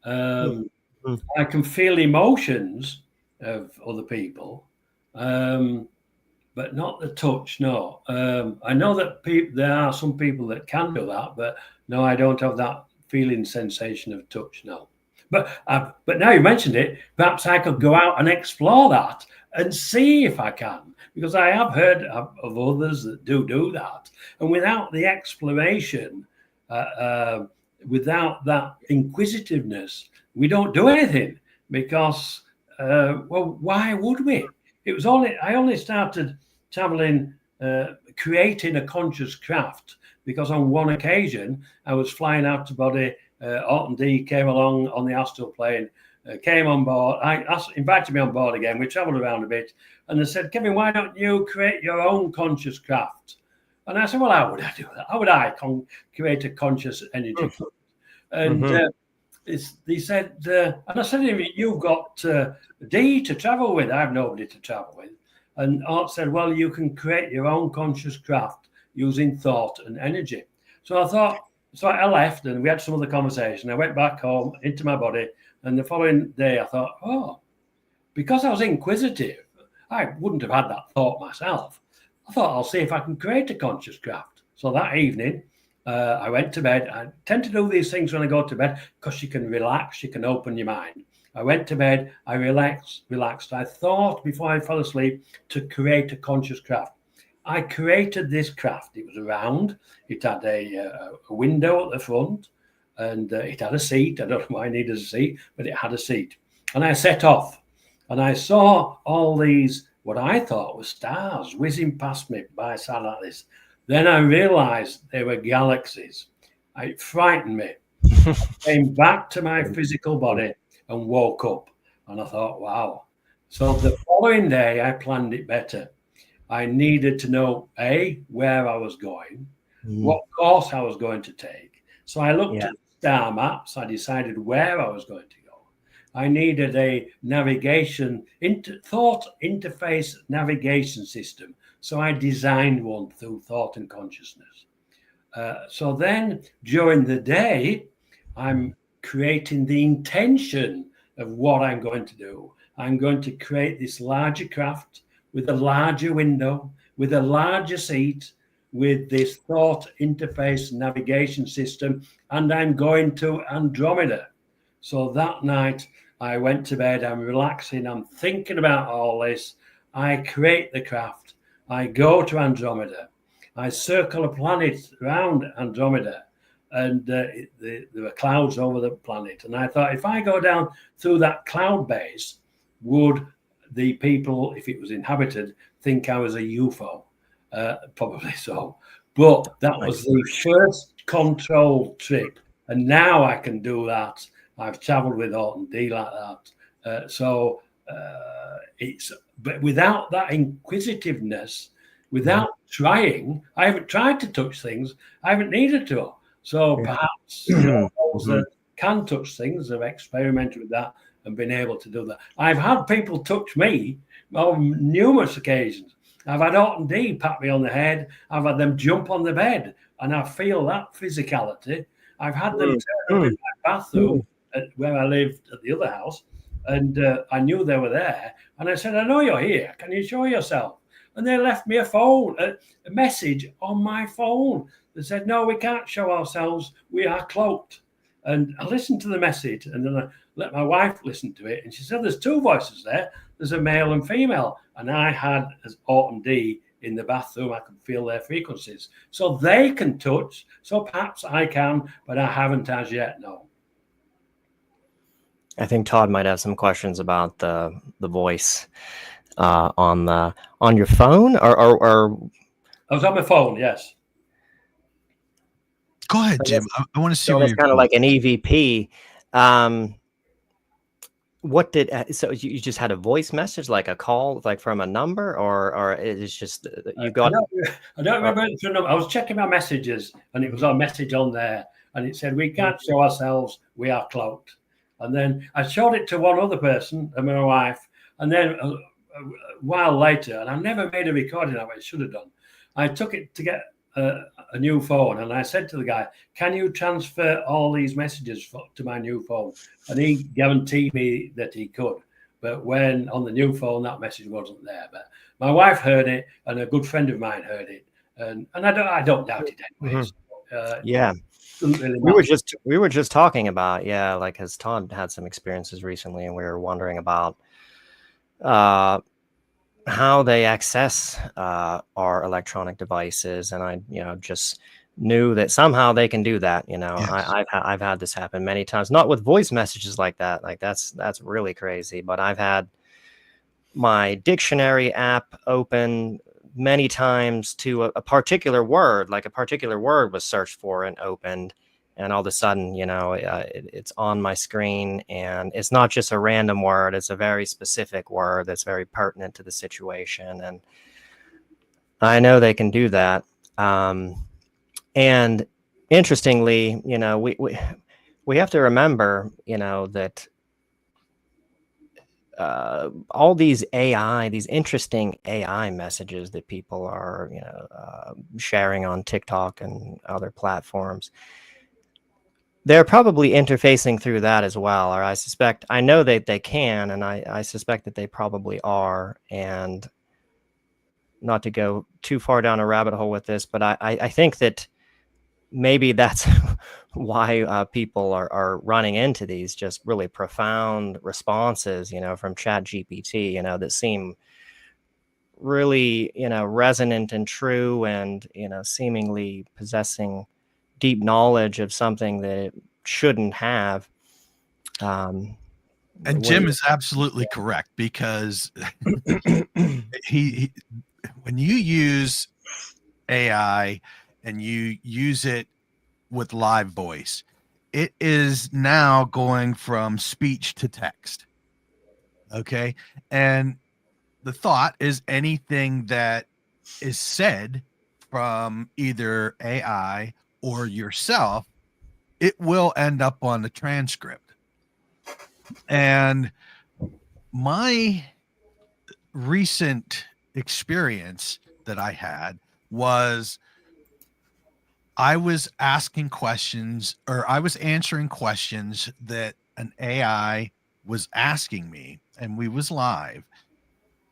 I can feel emotions of other people, but not the touch. No, I know that there are some people that can do that, but no, I don't have that feeling sensation of touch. No. But now you mentioned it, perhaps I could go out and explore that and see if I can, because I have heard of others that do that. And without the exploration, without that inquisitiveness, we don't do anything, because, well, why would we? I only started traveling, creating a conscious craft, because on one occasion I was flying out of body. Orton D came along on the astral plane, came on board. Invited me on board again. We travelled around a bit, and they said, "Kevin, why don't you create your own conscious craft?" And I said, "Well, how would I do that? How would I create a conscious energy?" And they said, and I said, "You've got D to travel with. I have nobody to travel with." And Art said, "Well, you can create your own conscious craft using thought and energy." So I thought. So I left, and we had some other conversation. I went back home into my body, and the following day I thought, oh, because I was inquisitive, I wouldn't have had that thought myself. I thought, I'll see if I can create a conscious craft. So that evening, I went to bed. I tend to do these things when I go to bed, because you can relax, you can open your mind. I went to bed, I relaxed. I thought before I fell asleep to create a conscious craft. I created this craft. It was round. It had a window at the front, and it had a seat. I don't know why I needed a seat, but it had a seat. And I set off, and I saw all these, what I thought were stars, whizzing past me by side like this. Then I realized they were galaxies. It frightened me. I came back to my physical body and woke up, and I thought, wow. So the following day, I planned it better. I needed to know, where I was going, what course I was going to take. So I looked at star maps. I decided where I was going to go. I needed a navigation, thought interface navigation system. So I designed one through thought and consciousness. So then during the day, I'm creating the intention of what I'm going to do. I'm going to create this larger craft, with a larger window, with a larger seat, with this thought interface navigation system, and I'm going to Andromeda. So that night I went to bed, I'm relaxing, I'm thinking about all this. I create the craft, I go to Andromeda, I circle a planet around Andromeda, and there were clouds over the planet. And I thought, if I go down through that cloud base, would the people, if it was inhabited, think I was a UFO? Probably so. But that was the first control trip. And now I can do that. I've traveled with Orton D like that. But without that inquisitiveness, without trying, I haven't tried to touch things. I haven't needed to. So perhaps those that can touch things have experimented with that and been able to do that. I've had people touch me on numerous occasions. I've had Orton D pat me on the head. I've had them jump on the bed, and I feel that physicality. I've had them turn up in my bathroom where I lived at the other house, And I knew they were there. And I said, I know you're here. Can you show yourself? And they left me a message on my phone. They said, no, we can't show ourselves. We are cloaked. And I listened to the message, and then I let my wife listen to it. And she said, there's two voices there. There's a male and female. And I had, as Autumn D, in the bathroom, I could feel their frequencies. So they can touch. So perhaps I can, but I haven't as yet, no. I think Todd might have some questions about the voice on your phone, or I was on my phone, yes. Go ahead, Jim. I want to see so where it's you're kind of going. like an EVP. What did so you just had a voice message, like a call, like from a number, or it's just you got? I don't remember the number. I was checking my messages, and it was a message on there, and it said, "We can't show ourselves. We are cloaked." And then I showed it to one other person, and my wife, and then a while later, and I never made a recording of it. I should have done. I took it to get a new phone, and I said to the guy, "Can you transfer all these messages to my new phone?" And he guaranteed me that he could. But when on the new phone, that message wasn't there. But my wife heard it, and a good friend of mine heard it, and I don't doubt it anyways. Yeah. Really we were just talking about, like, has Todd had some experiences recently, and we were wondering about how they access our electronic devices, and I just knew that somehow they can do that. Yes. I've had this happen many times, not with voice messages like that, like that's really crazy, but I've had my dictionary app open many times to a particular word, like a particular word was searched for and opened, and all of a sudden, it's on my screen, and it's not just a random word, it's a very specific word that's very pertinent to the situation. And I know they can do that. And interestingly, we have to remember, that all these interesting AI messages that people are, sharing on TikTok and other platforms, they're probably interfacing through that as well. Or I know that they can, and I suspect that they probably are. And not to go too far down a rabbit hole with this, but I think that maybe that's why people are running into these just really profound responses, from ChatGPT, that seem really, resonant and true, and, seemingly possessing deep knowledge of something that it shouldn't have. And Jim is absolutely correct, because he when you use AI and you use it with live voice, it is now going from speech to text. Okay. And the thought is anything that is said from either AI or yourself, it will end up on the transcript. And my recent experience that I had was I was asking questions, or I was answering questions that an AI was asking me, and we was live.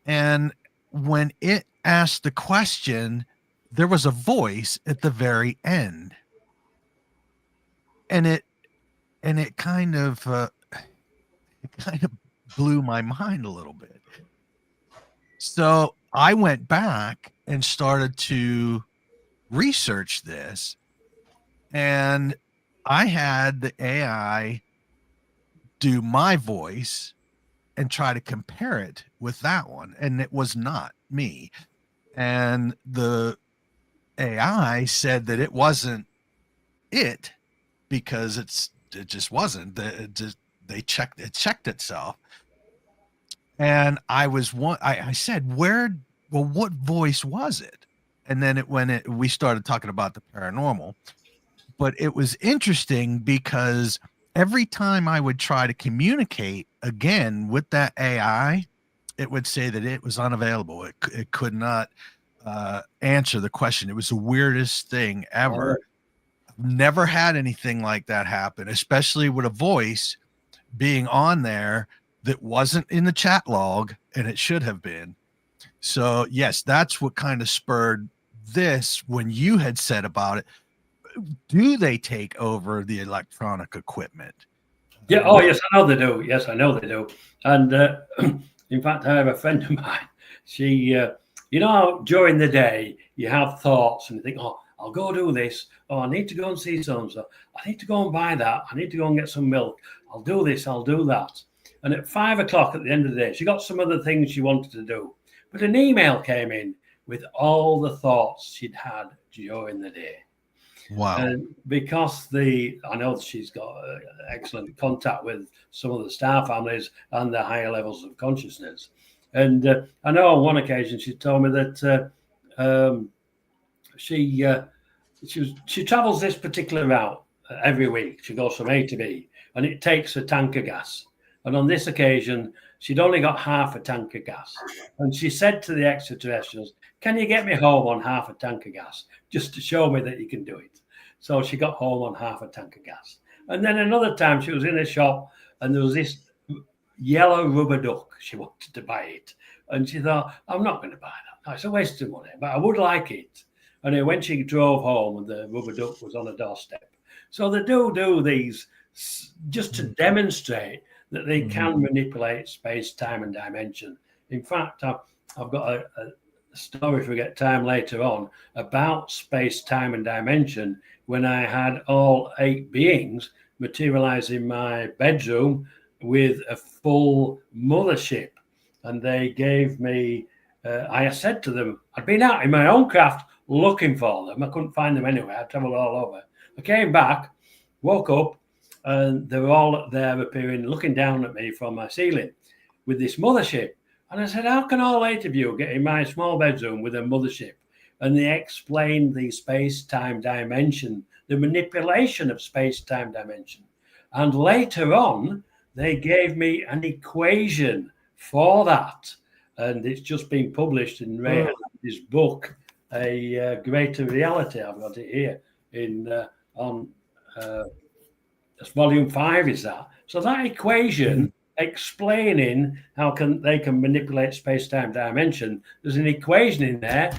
And when it asked the question, there was a voice at the very end. And it kind of blew my mind a little bit. So I went back and started to research this, and I had the AI do my voice and try to compare it with that one, and it was not me. And the AI said that it wasn't it, because it just wasn't. It checked itself. And I said, what voice was it? And then we started talking about the paranormal. But it was interesting, because every time I would try to communicate again with that AI, it would say that it was unavailable. It could not answer the question. It was the weirdest thing ever. Never had anything like that happen, especially with a voice being on there that wasn't in the chat log, and it should have been. So yes, that's what kind of spurred this when you had said about it. Do they take over the electronic equipment? Yeah. Oh, yes, I know they do. Yes, I know they do. And in fact, I have a friend of mine. She, you know, during the day you have thoughts and you think, oh, I'll go do this. Oh, I need to go and see so and so. I need to go and buy that. I need to go and get some milk. I'll do this. I'll do that. And at 5 o'clock at the end of the day, she got some other things she wanted to do. But an email came in with all the thoughts she'd had during the day. Wow. And because I know she's got excellent contact with some of the star families and the higher levels of consciousness. And I know on one occasion she told me that she travels this particular route every week. She goes from A to B, and it takes a tank of gas. And on this occasion, she'd only got half a tank of gas. And she said to the extraterrestrials, "Can you get me home on half a tank of gas, just to show me that you can do it?" So she got home on half a tank of gas. And then another time she was in a shop and there was this yellow rubber duck. She wanted to buy it. And she thought, I'm not going to buy that. It's a waste of money, but I would like it. And then when she drove home, the rubber duck was on a doorstep. So they do these just to demonstrate that they can manipulate space, time, and dimension. In fact, I've got a story, if we get time later on, about space, time, and dimension when I had all 8 beings materialize in my bedroom with a full mothership. And they gave me, I said to them, I'd been out in my own craft looking for them. I couldn't find them anywhere. I traveled all over. I came back, woke up, and they were all there appearing, looking down at me from my ceiling with this mothership. And I said, how can all 8 of you get in my small bedroom with a mothership? And they explained the space-time dimension, the manipulation of space-time dimension. And later on, they gave me an equation for that. And it's just been published in Ray Hardy's book, A Greater Reality. I've got it here on volume 5 is that. So that equation explaining how they can manipulate space-time dimension. There's an equation in there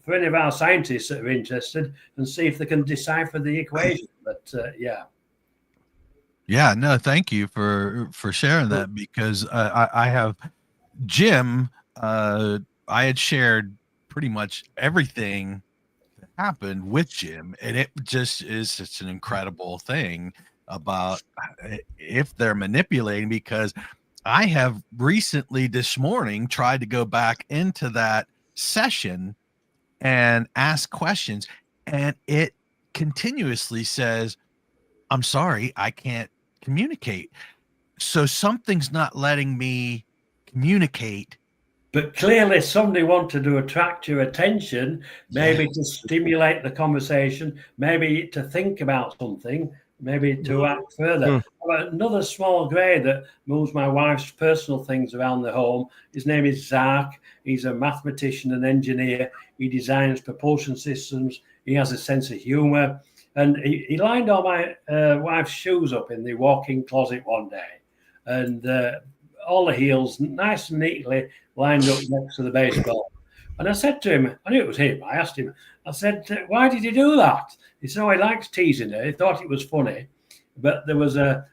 for any of our scientists that are interested, and see if they can decipher the equation. But Yeah, no, thank you for sharing that, because I have Jim. I had shared pretty much everything that happened with Jim, and it just is such an incredible thing about if they're manipulating, because I have recently this morning tried to go back into that session and ask questions, and it continuously says, I'm sorry, I can't communicate. So something's not letting me communicate. But clearly somebody wanted to attract your attention, maybe to stimulate the conversation, maybe to think about something, maybe to act further. Another small grey that moves my wife's personal things around the home. His name is Zark. He's a mathematician and engineer. He designs propulsion systems. He has a sense of humor. And he lined all my wife's shoes up in the walk-in closet one day. And all the heels nice and neatly lined up next to the baseball. And I said to him, I knew it was him. I asked him, I said, why did you do that? He said, oh, he likes teasing her. He thought it was funny. But there was a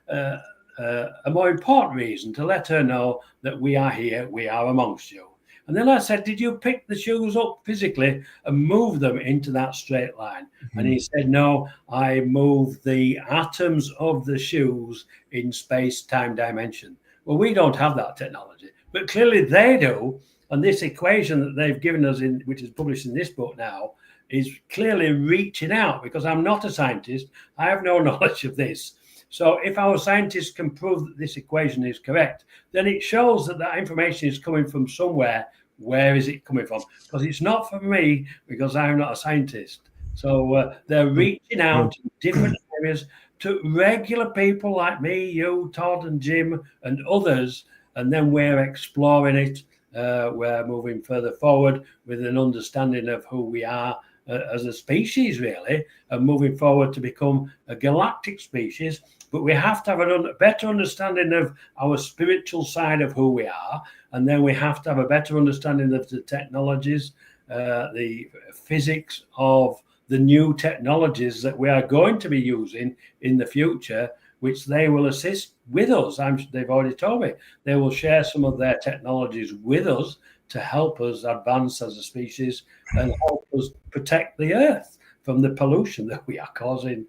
more important reason, to let her know that we are here, we are amongst you. And then I said, did you pick the shoes up physically and move them into that straight line? And he said, no, I moved the atoms of the shoes in space-time dimension. Well, we don't have that technology, but clearly they do. And this equation that they've given us, which is published in this book now, is clearly reaching out, because I'm not a scientist. I have no knowledge of this. So if our scientists can prove that this equation is correct, then it shows that that information is coming from somewhere. Where is it coming from? Because it's not from me, because I'm not a scientist. So they're reaching out in different areas to regular people like me, you, Todd and Jim and others, and then we're exploring it. We're moving further forward with an understanding of who we are as a species, really, and moving forward to become a galactic species. But we have to have a better understanding of our spiritual side of who we are, and then we have to have a better understanding of the technologies, the physics of the new technologies that we are going to be using in the future, which they will assist with us. They've already told me they will share some of their technologies with us to help us advance as a species and help us protect the Earth from the pollution that we are causing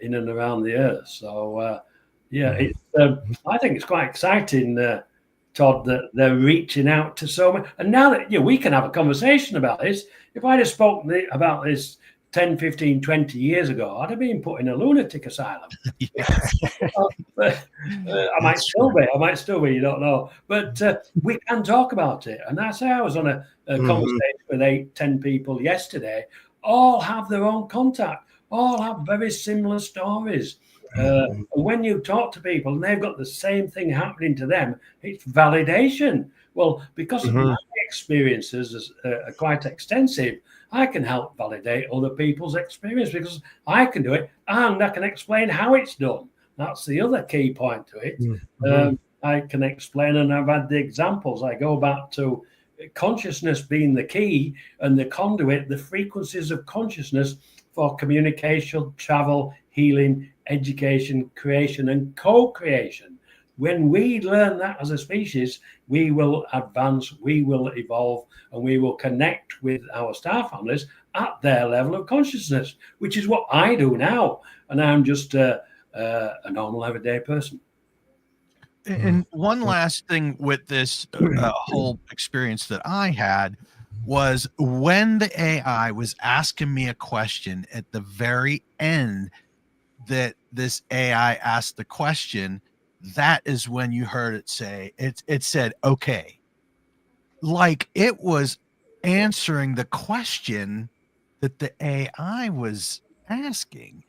in and around the Earth. So, I think it's quite exciting, Todd, that they're reaching out to so many. And now that we can have a conversation about this. If I'd have spoken about this 10, 15, 20 years ago, I'd have been put in a lunatic asylum. I might still be, you don't know. But we can talk about it. And I was on a conversation with 8-10 people yesterday, all have their own contact, all have very similar stories. And when you talk to people and they've got the same thing happening to them, it's validation. Well, because my experiences are quite extensive, I can help validate other people's experience because I can do it and I can explain how it's done. That's the other key point to it. I can explain, and I've had the examples. I go back to consciousness being the key and the conduit, the frequencies of consciousness for communication, travel, healing, education, creation, and co-creation. When we learn that as a species, we will advance, we will evolve, and we will connect with our star families at their level of consciousness, which is what I do now. And I'm just a normal, everyday person. And one last thing with this whole experience that I had was when the AI was asking me a question at the very end that this AI asked the question, that is when you heard it say, it said, okay. Like it was answering the question that the AI was asking.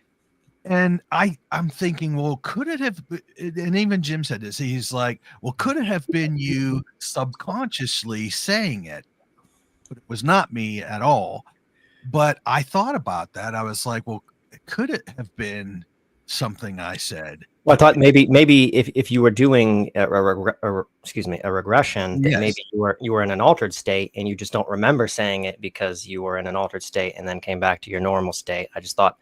And I'm thinking, well, could it have, and even Jim said this, he's like, well, could it have been you subconsciously saying it? But it was not me at all. But I thought about that. I was like, well, could it have been something I said? Well, I thought maybe if you were doing a regression, that Yes. maybe you were in an altered state and you just don't remember saying it because you were in an altered state and then came back to your normal state. I just thought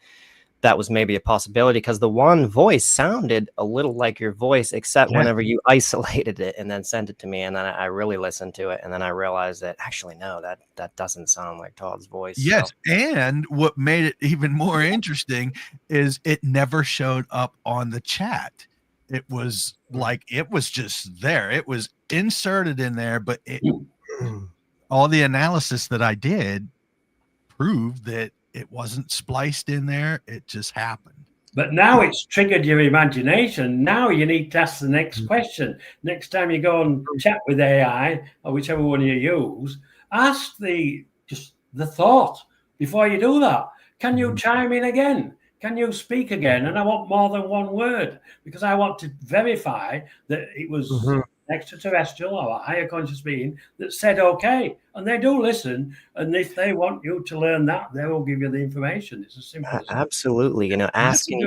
that was maybe a possibility because the one voice sounded a little like your voice, except whenever you isolated it and then sent it to me, and then I really listened to it, and then I realized that actually no, that doesn't sound like Todd's voice. Yes, so. And what made it even more interesting is it never showed up on the chat. It was like it was just there. It was inserted in there, but all the analysis that I did proved that it wasn't spliced in there. It just happened. But now it's triggered your imagination. Now you need to ask the next question. Next time you go and chat with AI or whichever one you use, ask the thought before you do that. Can you chime in again? Can you speak again? And I want more than one word because I want to verify that it was extraterrestrial or a higher conscious being that said okay, and they do listen, and if they want you to learn that, they will give you the information. It's as simple as absolutely. Asking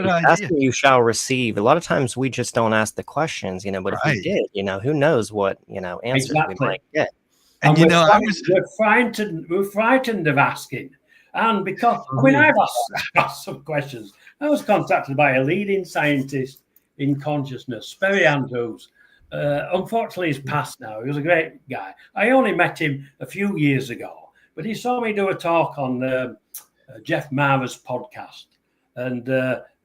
you shall receive. A lot of times we just don't ask the questions, but if we did, who knows what answers we might get. And we're frightened of asking, and because I've asked some questions. I was contacted by a leading scientist in consciousness, Sperry Andrews. Unfortunately, he's passed now. He was a great guy. I only met him a few years ago, but he saw me do a talk on Jeff Mara's podcast, and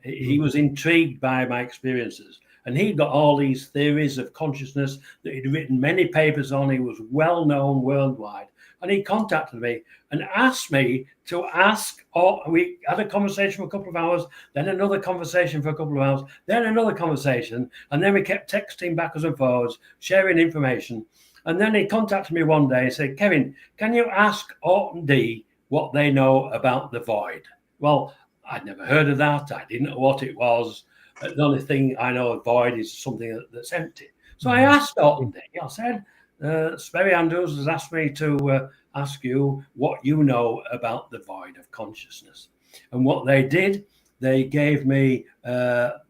he was intrigued by my experiences. And he'd got all these theories of consciousness that he'd written many papers on. He was well known worldwide. And he contacted me and asked me to ask, we had a conversation for a couple of hours, then another conversation for a couple of hours, then another conversation. And then we kept texting backwards and forwards, sharing information. And then he contacted me one day and said, Kevin, can you ask Orton D what they know about the void? Well, I'd never heard of that. I didn't know what it was. The only thing I know of void is something that's empty. So I asked Orton D. I said, Sperry Andrews has asked me to ask you what you know about the void of consciousness. And what they did, they gave me an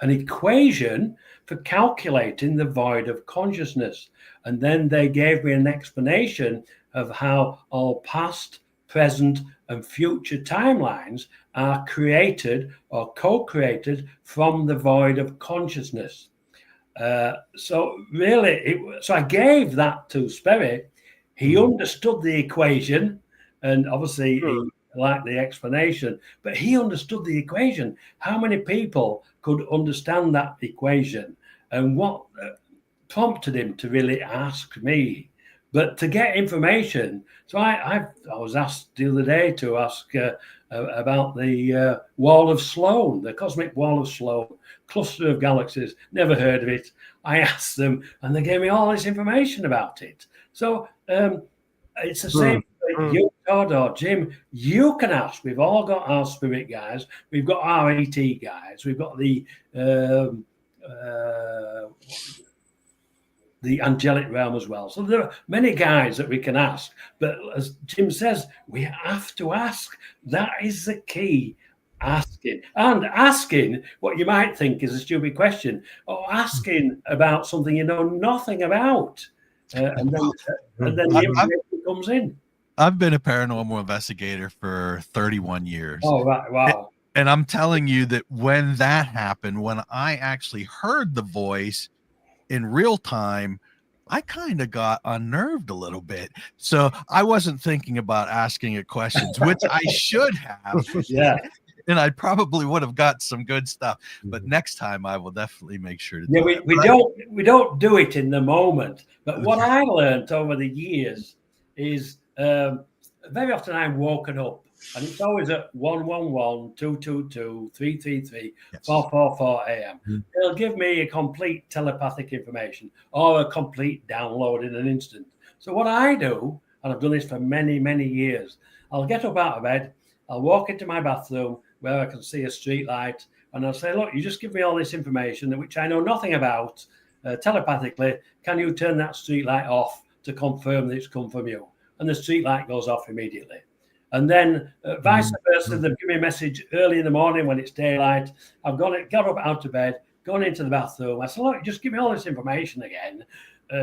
equation for calculating the void of consciousness. And then they gave me an explanation of how all past, present, and future timelines are created or co-created from the void of consciousness. So I gave that to Sperry. He understood the equation, and obviously he liked the explanation, but he understood the equation. How many people could understand that equation? And what prompted him to really ask me? But to get information, so I was asked the other day to ask about the Wall of Sloan, the cosmic Wall of Sloan, cluster of galaxies. Never heard of it. I asked them, and they gave me all this information about it. So it's the same. You, Todd, or Jim, you can ask. We've all got our spirit guys. We've got our AT guys. We've got the angelic realm as well. So there are many guys that we can ask. But as Jim says, we have to ask. That is the key. Asking. And asking what you might think is a stupid question, or asking about something you know nothing about. And then the information comes in. I've been a paranormal investigator for 31 years. Oh, right. Wow. And I'm telling you that when that happened, when I actually heard the voice in real time, I kind of got unnerved a little bit. So I wasn't thinking about asking it questions, which I should have. Yeah. And I probably would have got some good stuff. But next time I will definitely make sure to do it. We don't do it in the moment. But what I learned over the years is very often I'm woken up, and it's always at 111, 222, 333, 444 a.m. They'll give me a complete telepathic information or a complete download in an instant. So what I do, and I've done this for many, many years, I'll get up out of bed, I'll walk into my bathroom where I can see a street light, and I'll say, look, you just give me all this information which I know nothing about telepathically. Can you turn that street light off to confirm that it's come from you? And the street light goes off immediately. And then vice versa, they've given me a message early in the morning when it's daylight. I've got up out of bed, gone into the bathroom. I said, look, just give me all this information again,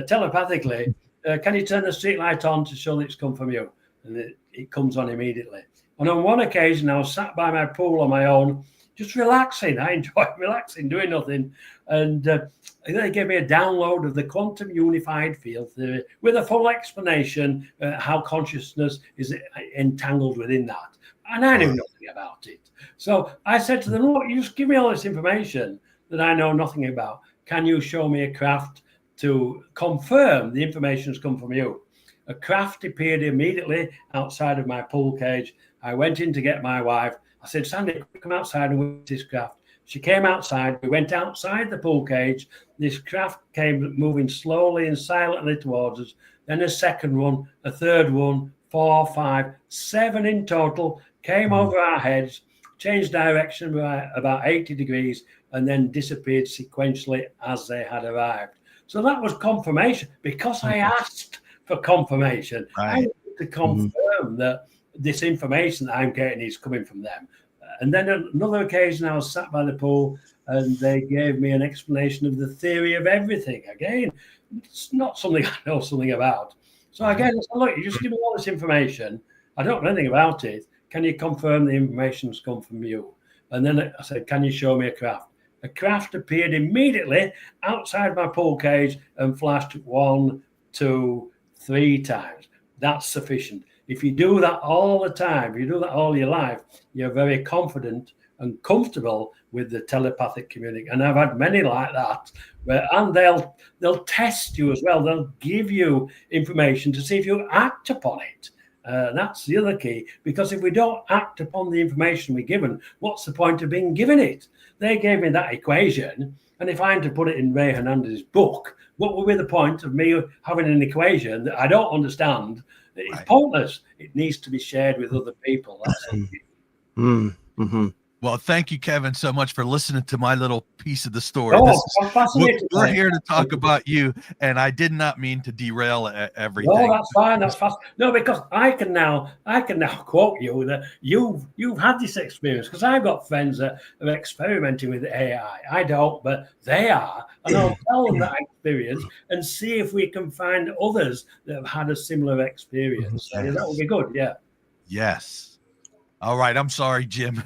telepathically. Can you turn the street light on to show that it's come from you? And it comes on immediately. And on one occasion, I was sat by my pool on my own, just relaxing. I enjoy relaxing, doing nothing. And they gave me a download of the quantum unified field theory with a full explanation how consciousness is entangled within that. And I knew nothing about it. So I said to them, look, you just give me all this information that I know nothing about. Can you show me a craft to confirm the information has come from you? A craft appeared immediately outside of my pool cage. I went in to get my wife. I said, Sandy, come outside and watch this craft. She came outside. We went outside the pool cage. This craft came moving slowly and silently towards us. Then a second one, a third one, 4, 5, 7 in total, came over our heads, changed direction by about 80 degrees, and then disappeared sequentially as they had arrived. So that was confirmation because I asked for confirmation. I wanted to confirm that this information that I'm getting is coming from them. And then on another occasion, I was sat by the pool and they gave me an explanation of the theory of everything. Again, it's not something I know something about. So again, I said, look, you just give me all this information. I don't know anything about it. Can you confirm the information's come from you? And then I said, can you show me a craft? A craft appeared immediately outside my pool cage and flashed 1, 2, 3 times. That's sufficient. If you do that all the time, if you do that all your life, you're very confident and comfortable with the telepathic communication. And I've had many like that, and they'll test you as well. They'll give you information to see if you act upon it. That's the other key, because if we don't act upon the information we're given, what's the point of being given it? They gave me that equation, and if I had to put it in Ray Hernandez's book, what would be the point of me having an equation that I don't understand? It's pointless. It needs to be shared with other people. That's it. Well, thank you, Kevin, so much for listening to my little piece of the story. Oh, I'm fascinated. We're here to talk about you, and I did not mean to derail everything. No, that's fine. That's fast. No, because I can now quote you that you've had this experience, because I've got friends that are experimenting with AI. I don't, but they are, and I'll tell them that experience and see if we can find others that have had a similar experience. Yes. That would be good. Yeah. Yes. All right. I'm sorry, Jim.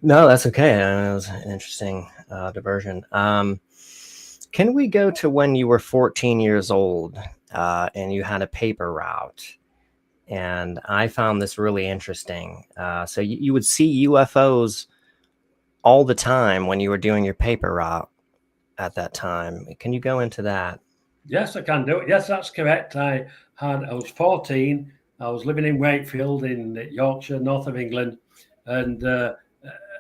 No, that's okay. It was an interesting diversion. Can we go to when you were 14 years old and you had a paper route? And I found this really interesting. So you would see UFOs all the time when you were doing your paper route at that time. Can you go into that? Yes, I can do it. Yes, that's correct. I was 14. I was living in Wakefield in Yorkshire, north of England, and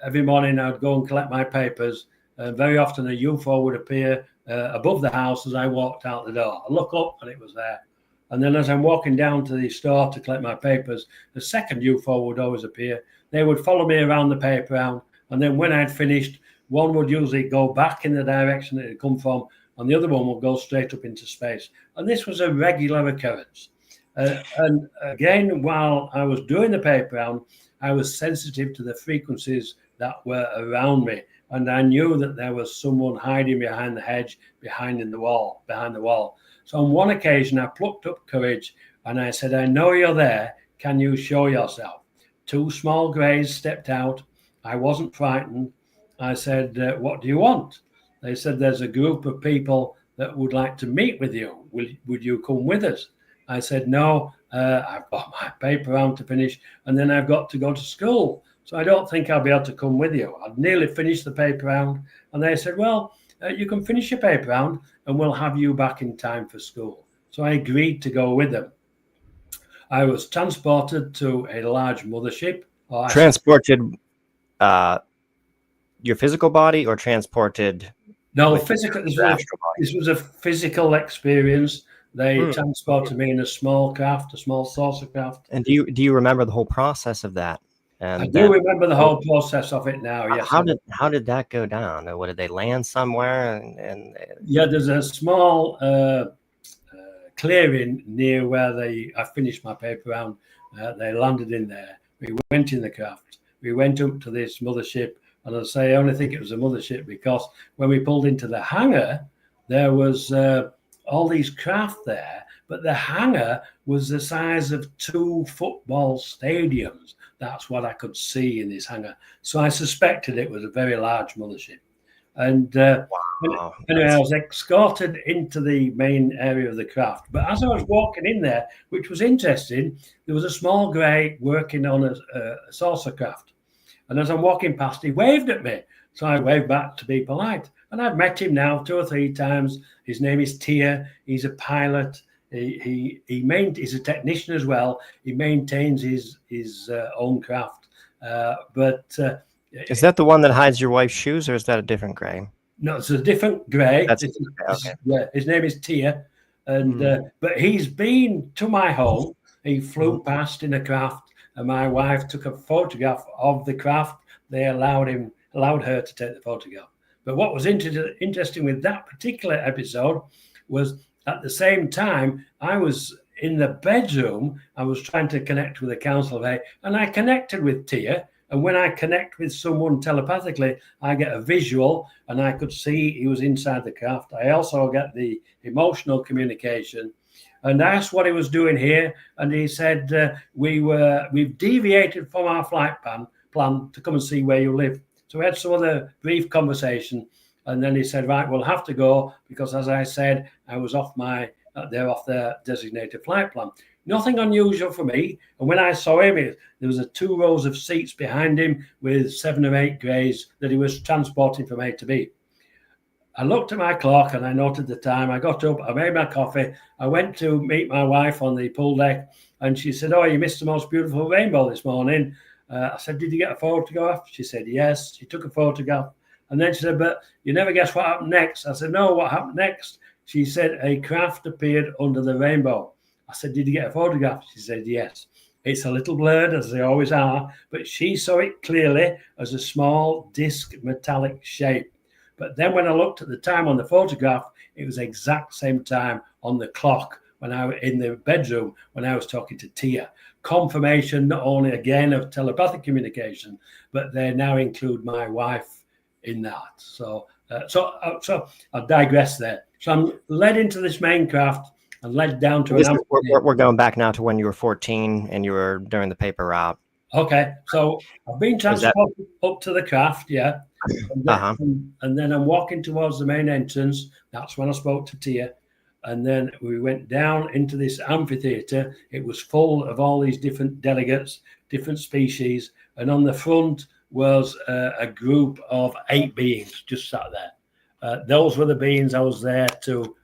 every morning I'd go and collect my papers. Very often a UFO would appear above the house as I walked out the door. I look up and it was there. And then as I'm walking down to the store to collect my papers, the second UFO would always appear. They would follow me around the paper round. And then when I'd finished, one would usually go back in the direction that it had come from, and the other one would go straight up into space. And this was a regular occurrence. And again, while I was doing the paper round, I was sensitive to the frequencies that were around me. And I knew that there was someone hiding behind the hedge, behind the wall. So on one occasion, I plucked up courage and I said, I know you're there. Can you show yourself? Two small greys stepped out. I wasn't frightened. I said, what do you want? They said, there's a group of people that would like to meet with you. Would you come with us? I said, no, I've got my paper round to finish, and then I've got to go to school. So I don't think I'll be able to come with you. I'd nearly finished the paper round. And they said, well, you can finish your paper round and we'll have you back in time for school. So I agreed to go with them. I was transported to a large mothership. Transported your physical body or transported? No, physical. This was a physical experience. They transported me in a small craft, a small saucer craft. And do you remember the whole process of that? And I do remember the whole process of it now. Yes. How did that go down? Or did they land somewhere? And yeah, there's a small clearing near where I finished my paper round. They landed in there. We went in the craft. We went up to this mothership, and I say I only think it was a mothership because when we pulled into the hangar, there was all these craft there, but the hangar was the size of 2 football stadiums. That's what I could see in this hangar. So I suspected it was a very large mothership. And anyway, I was escorted into the main area of the craft. But as I was walking in there, which was interesting, there was a small grey working on a saucer craft. And as I'm walking past, he waved at me. So I waved back to be polite. And I've met him now 2 or 3 times. His name is Tia. He's a pilot. He's a technician as well. He maintains his own craft. Is that the one that hides your wife's shoes, or is that a different grey? No, it's a different grey. Okay. Yeah, his name is Tia, and but he's been to my home. He flew past in a craft, and my wife took a photograph of the craft. They allowed her to take the photograph. But what was interesting with that particular episode was at the same time I was in the bedroom. I was trying to connect with the council, and I connected with Tia. And when I connect with someone telepathically, I get a visual, and I could see he was inside the craft. I also get the emotional communication. And I asked what he was doing here, and he said, we've deviated from our flight plan to come and see where you live. So we had some other brief conversation, and then he said, right, we'll have to go, because as I said, I was off their designated flight plan. Nothing unusual for me. And when I saw him, there was 2 rows of seats behind him with 7 or 8 greys that he was transporting from A to B. I looked at my clock and I noted the time. I got up, I made my coffee. I went to meet my wife on the pool deck, and she said, oh, you missed the most beautiful rainbow this morning. I said, did you get a photograph? She said, yes. She took a photograph. And then she said, but you never guess what happened next. I said, no, what happened next? She said, a craft appeared under the rainbow. I said, did you get a photograph? She said, yes. It's a little blurred, as they always are, but she saw it clearly as a small disc metallic shape. But then when I looked at the time on the photograph, it was exact same time on the clock when I was in the bedroom when I was talking to Tia. Confirmation not only again of telepathic communication, but they now include my wife in that. So I'll digress there. So I'm led into this main craft and led down to we're going back now to when you were 14 and you were doing the paper route. Okay, so I've been transported up to the craft, yeah. And then I'm walking towards the main entrance. That's when I spoke to Tia. And then we went down into this amphitheater. It was full of all these different delegates, different species. And on the front was a group of 8 beings just sat there. Those were the beings I was there to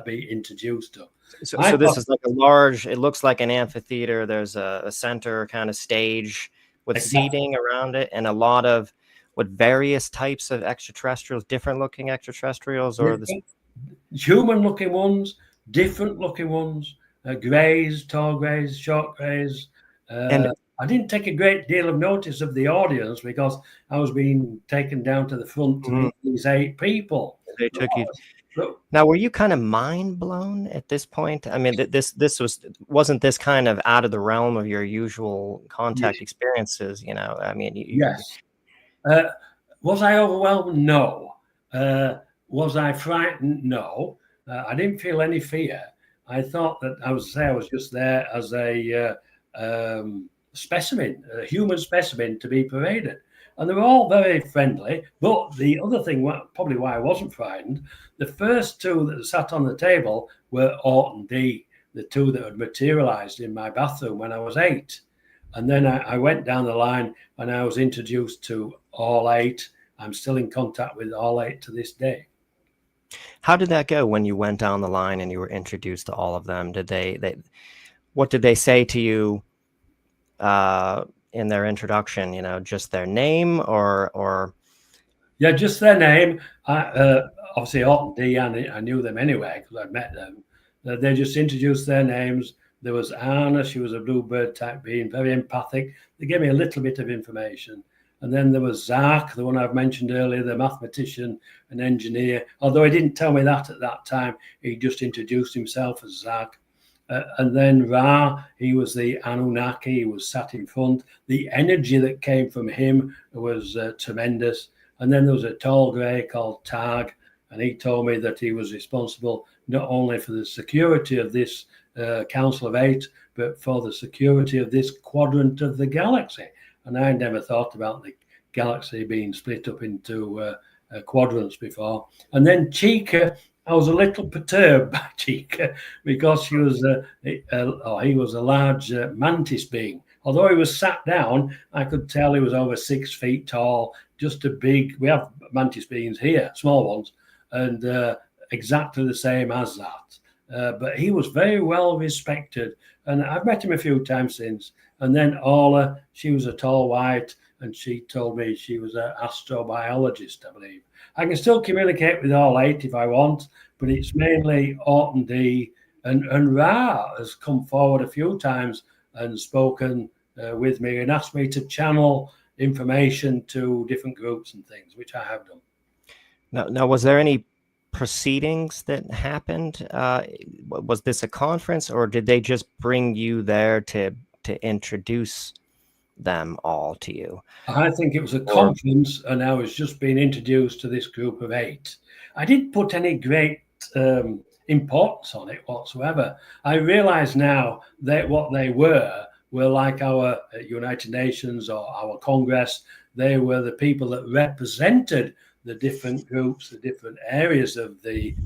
be introduced to. So this is like a large, it looks like an amphitheater. There's a center kind of stage with seating around it and a lot of various types of extraterrestrials, different looking extraterrestrials, or human looking ones, different looking ones, greys, tall greys, short greys. And I didn't take a great deal of notice of the audience because I was being taken down to the front to meet these 8 people. They took you. Now, were you kind of mind blown at this point? I mean, this wasn't this kind of out of the realm of your usual contact experiences, you know? I mean, yes. Was I overwhelmed? No. Was I frightened? No. I didn't feel any fear. I thought that I was just there as a specimen, a human specimen to be paraded. And they were all very friendly. But the other thing, probably why I wasn't frightened, the first 2 that sat on the table were Orton D, the 2 that had materialized in my bathroom when I was 8. And then I went down the line and I was introduced to all 8. I'm still in contact with all 8 to this day. How did that go when you went down the line and you were introduced to all of them? What did they say to you in their introduction? You know, just their name or? Yeah, just their name. Obviously, Orton D, I knew them anyway because I'd met them. They just introduced their names. There was Anna, she was a Bluebird type being, very empathic. They gave me a little bit of information. And then there was Zach, the one I've mentioned earlier, the mathematician and engineer. Although he didn't tell me that at that time, he just introduced himself as Zach. And then Ra, he was the Anunnaki, he was sat in front. The energy that came from him was tremendous. And then there was a tall grey called Tag, and he told me that he was responsible not only for the security of this Council of 8, but for the security of this quadrant of the galaxy. And I never thought about the galaxy being split up into quadrants before. And then Chica, I was a little perturbed by Chica because he was a large mantis being. Although he was sat down, I could tell he was over 6 feet tall, just a big, we have mantis beings here, small ones, and exactly the same as that. But he was very well respected, and I've met him a few times since. And then Orla, she was a tall white, and she told me she was an astrobiologist, I believe. I can still communicate with all 8 if I want, but it's mainly Orton D, and Ra has come forward a few times and spoken with me and asked me to channel information to different groups and things, which I have done. Now, was there any proceedings that happened? Was this a conference, or did they just bring you there to introduce them all to you? I think it was a conference, and I was just being introduced to this group of 8. I didn't put any great importance on it whatsoever. I realize now that what they were like our United Nations or our Congress. They were the people that represented the different groups, the different areas of the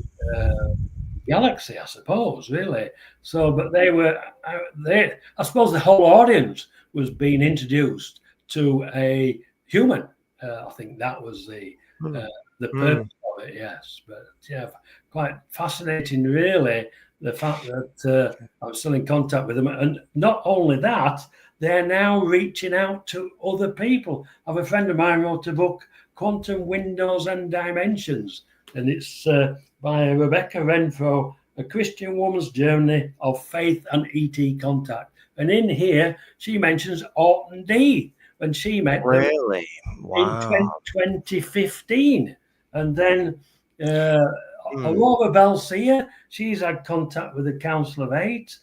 galaxy, I suppose, really. So, but they were, I suppose the whole audience was being introduced to a human. I think that was the purpose of it, yes. But yeah, quite fascinating, really, the fact that I'm still in contact with them. And not only that, they're now reaching out to other people. I have a friend of mine wrote a book, Quantum Windows and Dimensions, and it's by Rebecca Renfro A Christian Woman's Journey of Faith and ET Contact. And in here, she mentions Orton D. when she met them in 2015. And then Aurora Belcia, she's had contact with the Council of Eight.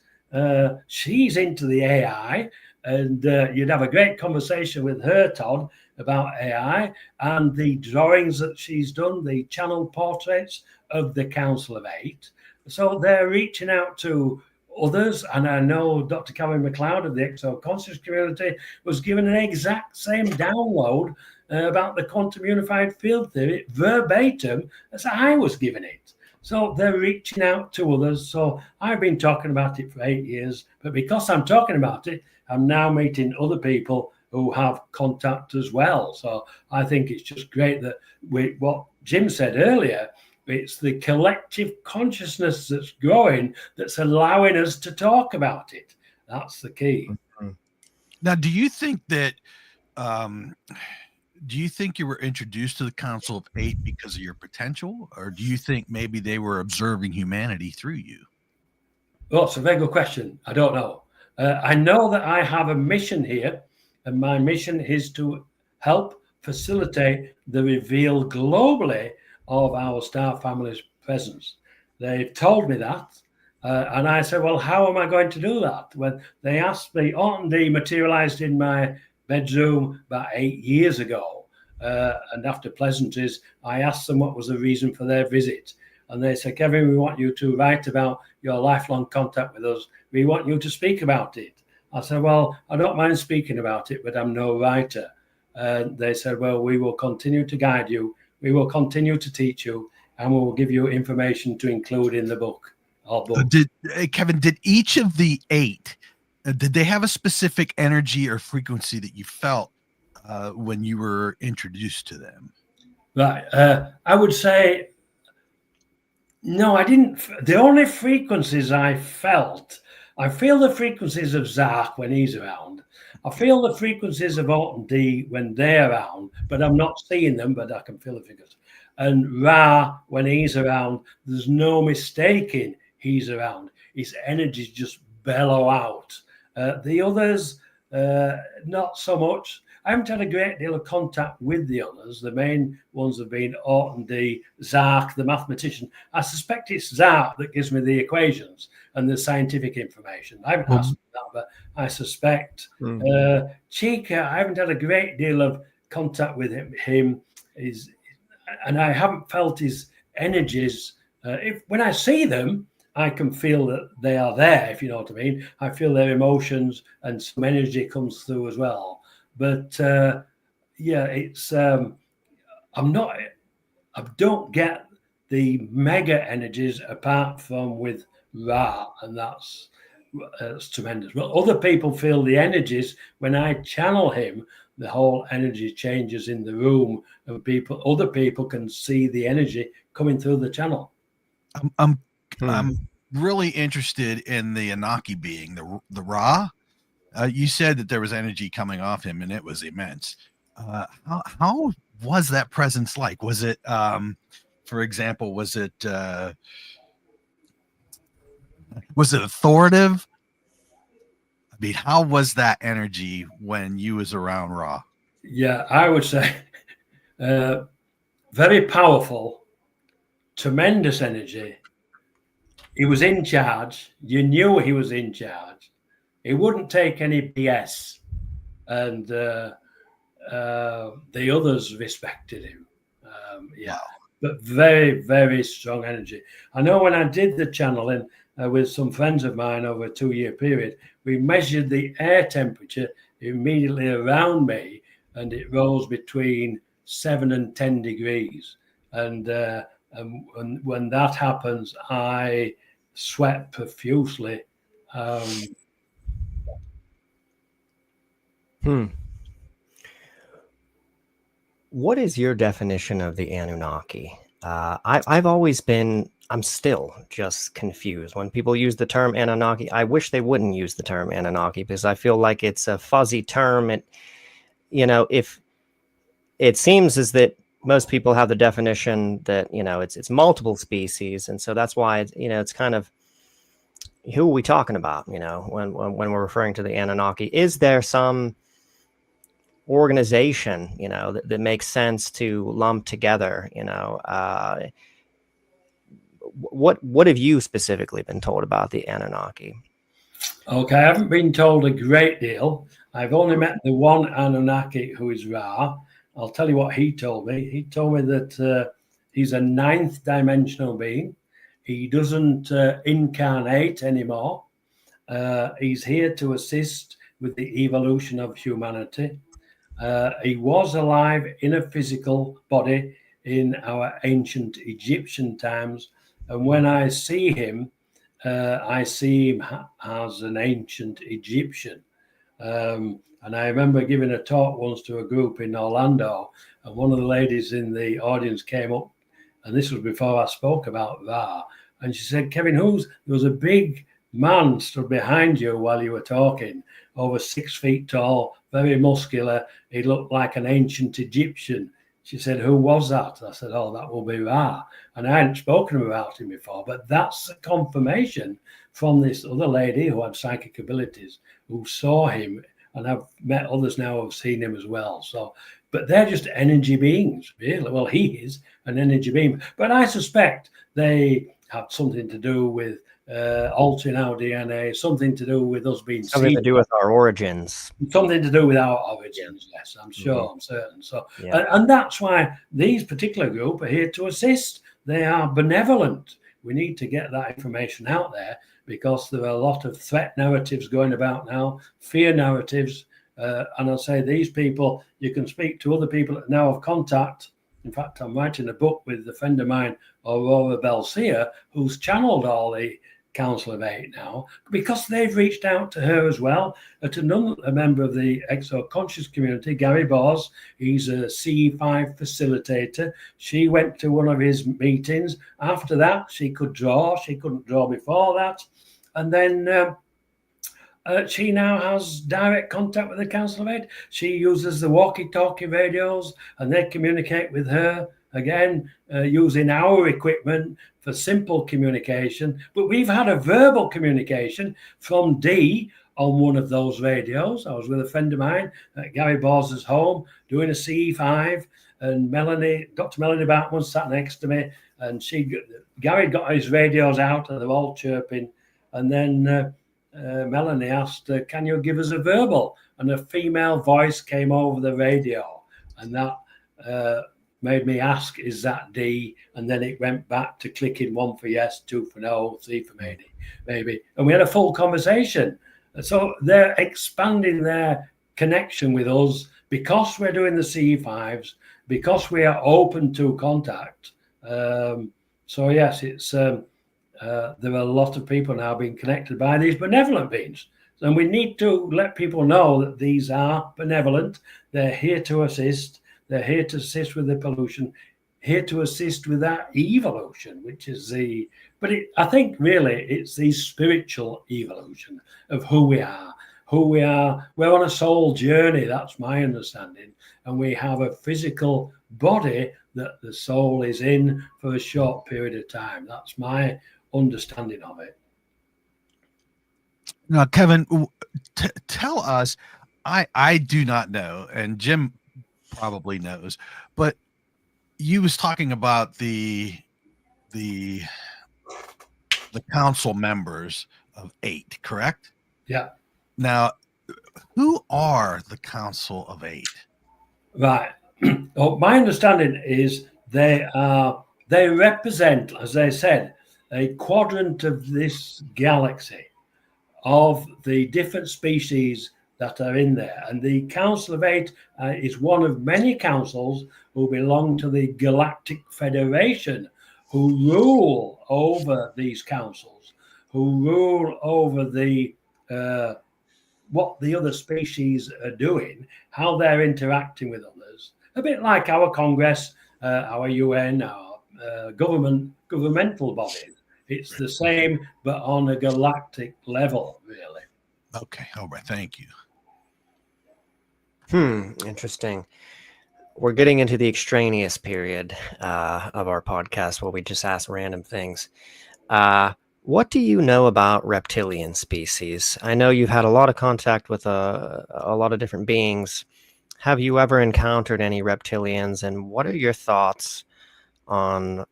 She's into the AI, and you'd have a great conversation with her, Todd, about AI and the drawings that she's done, the channel portraits of the Council of Eight. So they're reaching out to others, and I know Dr. Karen McLeod of the Exo Conscious community was given an exact same download about the quantum unified field theory verbatim as I was given it. So they're reaching out to others. So I've been talking about it for 8 years, but because I'm talking about it, I'm now meeting other people who have contact as well. So I think it's just great that what Jim said earlier, it's the collective consciousness that's growing that's allowing us to talk about it. That's the key. Now, do you think that you were introduced to the Council of Eight because of your potential, or do you think maybe they were observing humanity through you? Well, it's a very good question. I don't know. I know that I have a mission here, and my mission is to help facilitate the reveal globally of our star family's presence. They've told me that, and I said, well, how am I going to do that? When they asked me, Orton D materialized in my bedroom about 8 years ago, and after pleasantries, I asked them what was the reason for their visit. And they said, Kevin, we want you to write about your lifelong contact with us. We want you to speak about it. I said, well, I don't mind speaking about it, but I'm no writer. They said, well, we will continue to guide you. We will continue to teach you, and we will give you information to include in the book. Kevin, did each of the 8, did they have a specific energy or frequency that you felt when you were introduced to them? Right. I would say, no, I didn't. The only frequencies I feel the frequencies of Zark when he's around. I feel the frequencies of Orton D when they're around, but I'm not seeing them, but I can feel the figures. And Ra, when he's around, there's no mistaking he's around. His energies just bellow out. The others, not so much. I haven't had a great deal of contact with the others. The main ones have been Orton D, Zark, the mathematician. I suspect it's Zark that gives me the equations and the scientific information. I haven't asked that, but I suspect. Chica, I haven't had a great deal of contact with him. And I haven't felt his energies. When I see them, I can feel that they are there, if you know what I mean. I feel their emotions and some energy comes through as well. But yeah, it's I don't get the mega energies apart from with Ra, and that's tremendous. Well, other people feel the energies when I channel him. The whole energy changes in the room, and other people can see the energy coming through the channel. I'm really interested in the Anunnaki being the Ra. You said that there was energy coming off him, and it was immense. How was that presence like? Was it, for example, was it authoritative? I mean, how was that energy when you was around Ra? Yeah, I would say very powerful, tremendous energy. He was in charge. You knew he was in charge. He wouldn't take any BS, and the others respected him. Yeah, but very, very strong energy. I know when I did the channeling with some friends of mine over a 2-year period, we measured the air temperature immediately around me, and it rose between 7 and 10 degrees. And when that happens, I sweat profusely. What is your definition of the Anunnaki? I'm still just confused. When people use the term Anunnaki, I wish they wouldn't use the term Anunnaki, because I feel like it's a fuzzy term. If it seems as that most people have the definition that, you know, it's multiple species, and so that's why it's, you know, it's kind of, who are we talking about, you know, when we're referring to the Anunnaki? Is there some organization, you know, that makes sense to lump together, you know? What have you specifically been told about the Anunnaki? Okay, I haven't been told a great deal. I've only met the one Anunnaki who is Ra. I'll tell you what he told me. He told me that he's a ninth dimensional being. He doesn't incarnate anymore. He's here to assist with the evolution of humanity. He was alive in a physical body in our ancient Egyptian times. And when I see him as an ancient Egyptian. And I remember giving a talk once to a group in Orlando, and one of the ladies in the audience came up, and this was before I spoke about Ra, and she said, Kevin, there was a big man stood behind you while you were talking, over 6 feet tall, very muscular. He looked like an ancient Egyptian. She said, who was that? I said, oh, that will be Ra. And I hadn't spoken about him before, but that's a confirmation from this other lady who had psychic abilities, who saw him, and I've met others now who have seen him as well. So, but they're just energy beings, really. Well, he is an energy being, but I suspect they have something to do with altering our DNA, something to do with us being something to do with our origins, something to do with our origins. Yes, I'm sure. I'm certain. So, and that's why these particular group are here to assist. They are benevolent. We need to get that information out there, because there are a lot of threat narratives going about now, fear narratives. And I'll say these people, you can speak to other people that now have contact. In fact, I'm writing a book with a friend of mine, Aurora Belcia, who's channeled all the Council of Eight now, because they've reached out to her as well. A member of the exo-conscious community, Gary Bors, he's a CE5 facilitator. She went to one of his meetings. After that, she could draw. She couldn't draw before that. And then she now has direct contact with the Council of Eight. She uses the walkie-talkie radios, and they communicate with her, again, using our equipment for simple communication. But we've had a verbal communication from Dee on one of those radios. I was with a friend of mine at Gary Bors's home doing a CE5, and Dr. Melanie Batman sat next to me, and Gary got his radios out, and they're all chirping. And then Melanie asked, can you give us a verbal? And a female voice came over the radio, and that made me ask, is that D? And then it went back to clicking 1 for yes, 2 for no, 3 for maybe. And we had a full conversation. So they're expanding their connection with us because we're doing the CE5s, because we are open to contact. So yes, it's there are a lot of people now being connected by these benevolent beings. And we need to let people know that these are benevolent. They're here to assist. They're here to assist with the pollution, here to assist with that evolution, which is I think really it's the spiritual evolution of who we are. We're on a soul journey, that's my understanding. And we have a physical body that the soul is in for a short period of time. That's my understanding of it. Now, Kevin, tell us, I do not know, and Jim probably knows, but you was talking about the council members of 8, correct? Yeah. Now, who are the Council of 8? Right. Well, my understanding is they represent, as they said, a quadrant of this galaxy of the different species that are in there. And the Council of 8 is one of many councils who belong to the Galactic Federation, who rule over these councils, who rule over the what the other species are doing, how they're interacting with others. A bit like our Congress, our UN, our governmental bodies. It's the same, but on a galactic level, really. Okay. All right. Thank you. Interesting. we're getting into the extraneous period of our podcast where we just ask random things. What do you know about reptilian species? I know you've had a lot of contact with a lot of different beings. Have you ever encountered any reptilians, and what are your thoughts on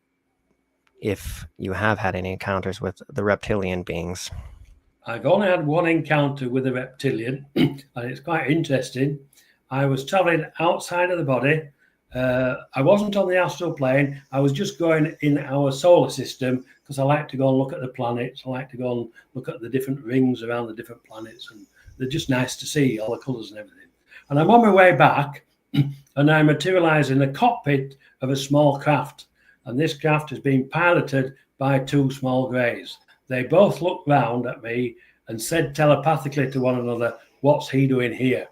if you have had any encounters with the reptilian beings? I've only had one encounter with a reptilian, and it's quite interesting. I was traveling outside of the body. I wasn't on the astral plane. I was just going in our solar system because I like to go and look at the planets. I like to go and look at the different rings around the different planets, and they're just nice to see, all the colours and everything. And I'm on my way back, and I materialise in the cockpit of a small craft. And this craft is being piloted by two small greys. They both looked round at me and said telepathically to one another, "What's he doing here?"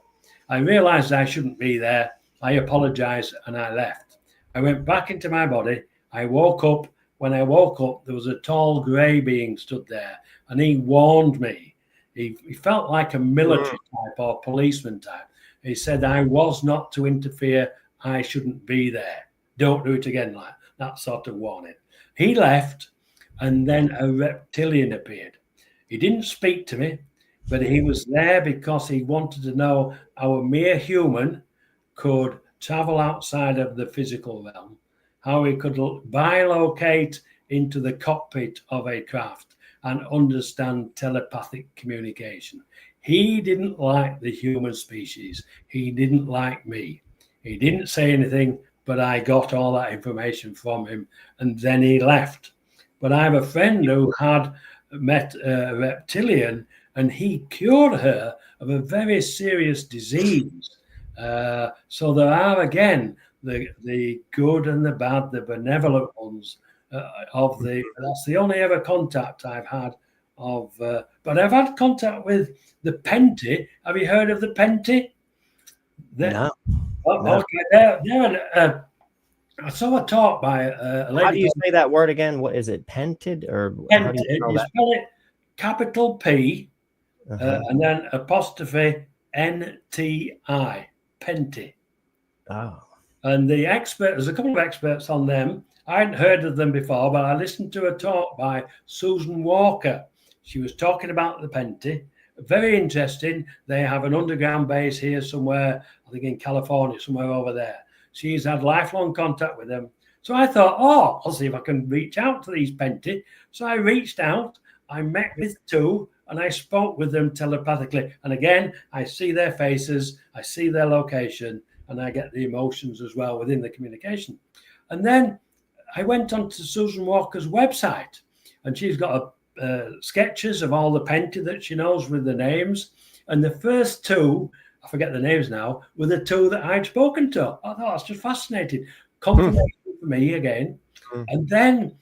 I realised I shouldn't be there. I apologised and I left. I went back into my body. I woke up. When I woke up, there was a tall grey being stood there, and he warned me. He felt like a military type or policeman type. He said I was not to interfere. I shouldn't be there. Don't do it again, like that sort of warning. He left, and then a reptilian appeared. He didn't speak to me, but he was there because he wanted to know how a mere human could travel outside of the physical realm, how he could bilocate into the cockpit of a craft and understand telepathic communication. He didn't like the human species. He didn't like me. He didn't say anything, but I got all that information from him, and then he left. But I have a friend who had met a reptilian, and he cured her of a very serious disease. So there are, again, the good and the bad, the benevolent ones of the. That's the only ever contact I've had of. But I've had contact with the Penty. Have you heard of the Penty? No. Okay, they're I saw a talk by a lady. How do you say that word again? What is it? Pented or how do you spell that? Spell it capital P and then apostrophe NTI. Penty. Oh. And the expert, there's a couple of experts on them. I hadn't heard of them before, but I listened to a talk by Susan Walker. She was talking about the Penty. Very interesting. They have an underground base here somewhere, I think in California, somewhere over there. She's had lifelong contact with them. So I thought, I'll see if I can reach out to these Penty. So I reached out. I met with two, and I spoke with them telepathically. And again, I see their faces, I see their location, and I get the emotions as well within the communication. And then I went on to Susan Walker's website, and she's got sketches of all the Penty that she knows with the names. And the first two, I forget the names now, were the two that I'd spoken to. I thought that's just fascinating. Confirmation for me again. And then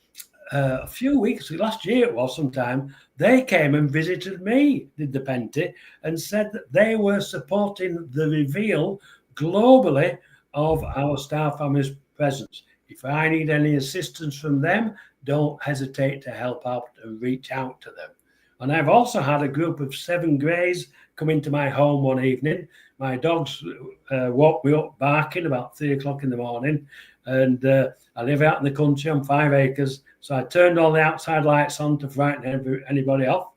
a few weeks, last year it was sometime, they came and visited me, did the Penty, and said that they were supporting the reveal globally of our star family's presence. If I need any assistance from them, don't hesitate to help out and reach out to them. And I've also had a group of 7 greys come into my home one evening. My dogs woke me up barking about 3 o'clock in the morning. And I live out in the country on 5 acres. So I turned all the outside lights on to frighten anybody off.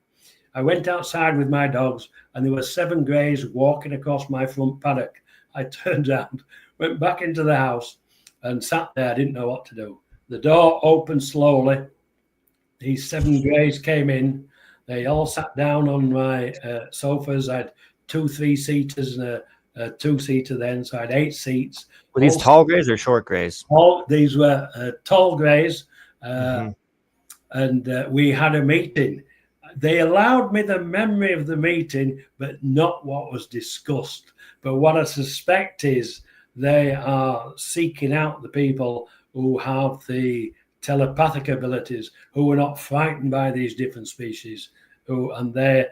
I went outside with my dogs, and there were 7 greys walking across my front paddock. I turned around, went back into the house, and sat there. I didn't know what to do. The door opened slowly. These 7 greys came in. They all sat down on my sofas. I had 2 3-seaters and a 2-seater then, so I had 8 seats. Were these tall greys or short greys? These were tall greys, and we had a meeting. They allowed me the memory of the meeting, but not what was discussed. But what I suspect is they are seeking out the people who have the telepathic abilities, who are not frightened by these different species, and they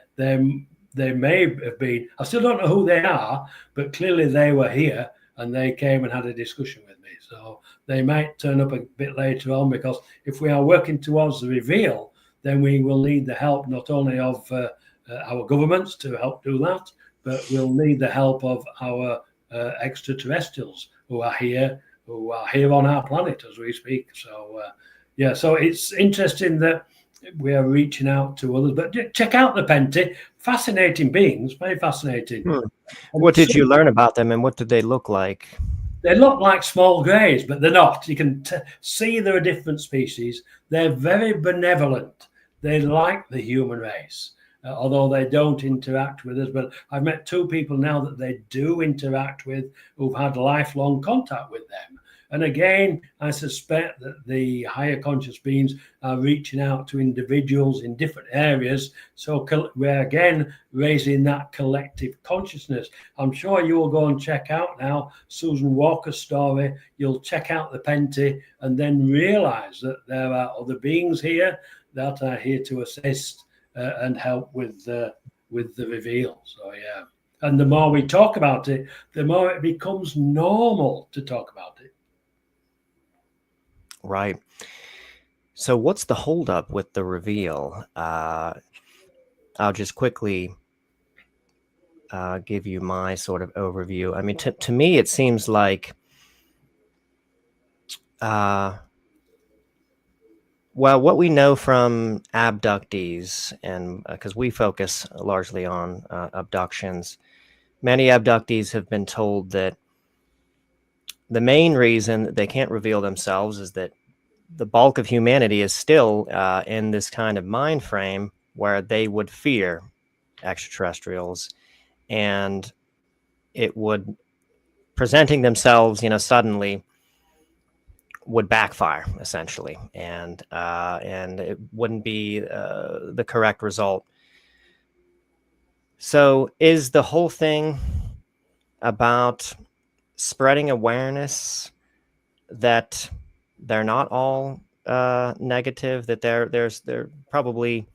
may have been. I still don't know who they are, but clearly they were here and they came and had a discussion with me. So they might turn up a bit later on, because if we are working towards the reveal, then we will need the help not only of our governments to help do that, but we'll need the help of our extraterrestrials who are here on our planet as we speak. So so it's interesting that we are reaching out to others. But check out the Penty, fascinating beings, very fascinating. What did you learn about them, and what did they look like? They look like small greys, but they're not. You can see they're a different species. They're very benevolent. They like the human race, although they don't interact with us. But I've met 2 people now that they do interact with, who've had lifelong contact with them. And again, I suspect that the higher conscious beings are reaching out to individuals in different areas. So we're again raising that collective consciousness. I'm sure you will go and check out now Susan Walker's story. You'll check out the Penty and then realize that there are other beings here that are here to assist and help with the reveal. So yeah. And the more we talk about it, the more it becomes normal to talk about it. Right. So what's the holdup with the reveal? I'll just quickly give you my sort of overview. I mean, to me, it seems like, well, what we know from abductees, and because we focus largely on abductions, many abductees have been told that the main reason that they can't reveal themselves is that the bulk of humanity is still in this kind of mind frame where they would fear extraterrestrials, and it would, presenting themselves, suddenly would backfire essentially, and it wouldn't be the correct result. So is the whole thing about spreading awareness that they're not all negative, that they're probably,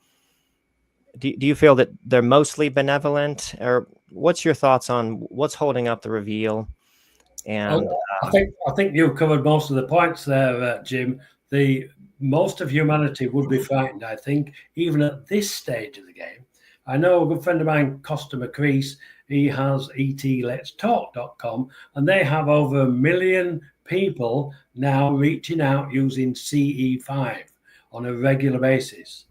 do you feel that they're mostly benevolent, or what's your thoughts on what's holding up the reveal? And I think you've covered most of the points there, Jim. Most of humanity would be frightened, I think, even at this stage of the game. I know a good friend of mine, Costa McCreese, he has etletstalk.com, and they have over 1 million people now reaching out using CE5 on a regular basis.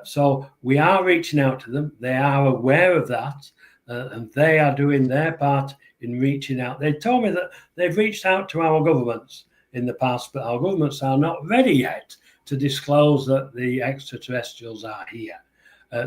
So we are reaching out to them. They are aware of that, and they are doing their part in reaching out. They told me that they've reached out to our governments in the past, but our governments are not ready yet to disclose that the extraterrestrials are here.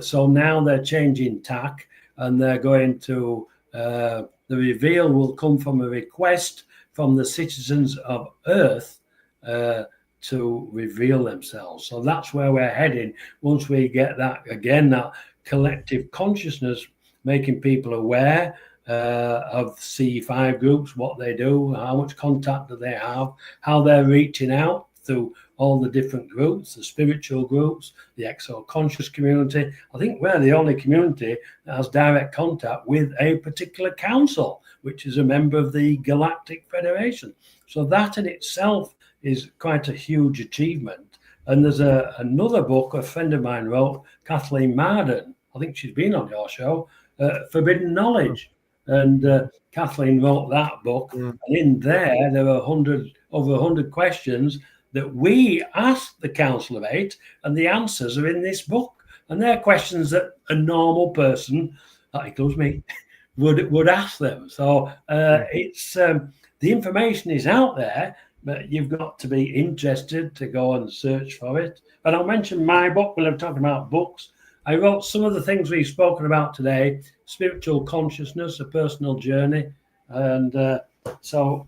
So now they're changing tack, and they're going to, the reveal will come from a request from the citizens of Earth to reveal themselves. So that's where we're heading once we get that, again, that collective consciousness, making people aware of C5 groups, what they do, how much contact do they have, how they're reaching out through all the different groups, the spiritual groups, the exo-conscious community. I think we're the only community that has direct contact with a particular council, which is a member of the Galactic Federation. So that in itself is quite a huge achievement. And there's another book a friend of mine wrote, Kathleen Marden, I think she's been on your show, Forbidden Knowledge. And Kathleen wrote that book. And in there are over 100 questions that we asked the Council of Eight, and the answers are in this book. And they're questions that a normal person, that includes me, would ask them. So it's the information is out there, but you've got to be interested to go and search for it. And I'll mention my book when I'm talking about books. I wrote some of the things we've spoken about today: spiritual consciousness, a personal journey. And so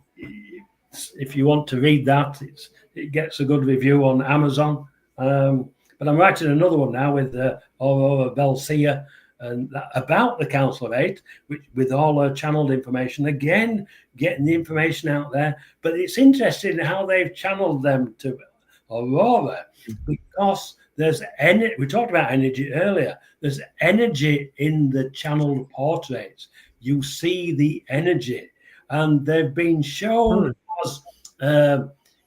if you want to read that, it gets a good review on Amazon. But I'm writing another one now with Aurora Belcia, and about the Council of Eight, with all her channeled information, again, getting the information out there. But it's interesting how they've channeled them to Aurora, because there's we talked about energy earlier. There's energy in the channeled portraits. You see the energy, and they've been shown as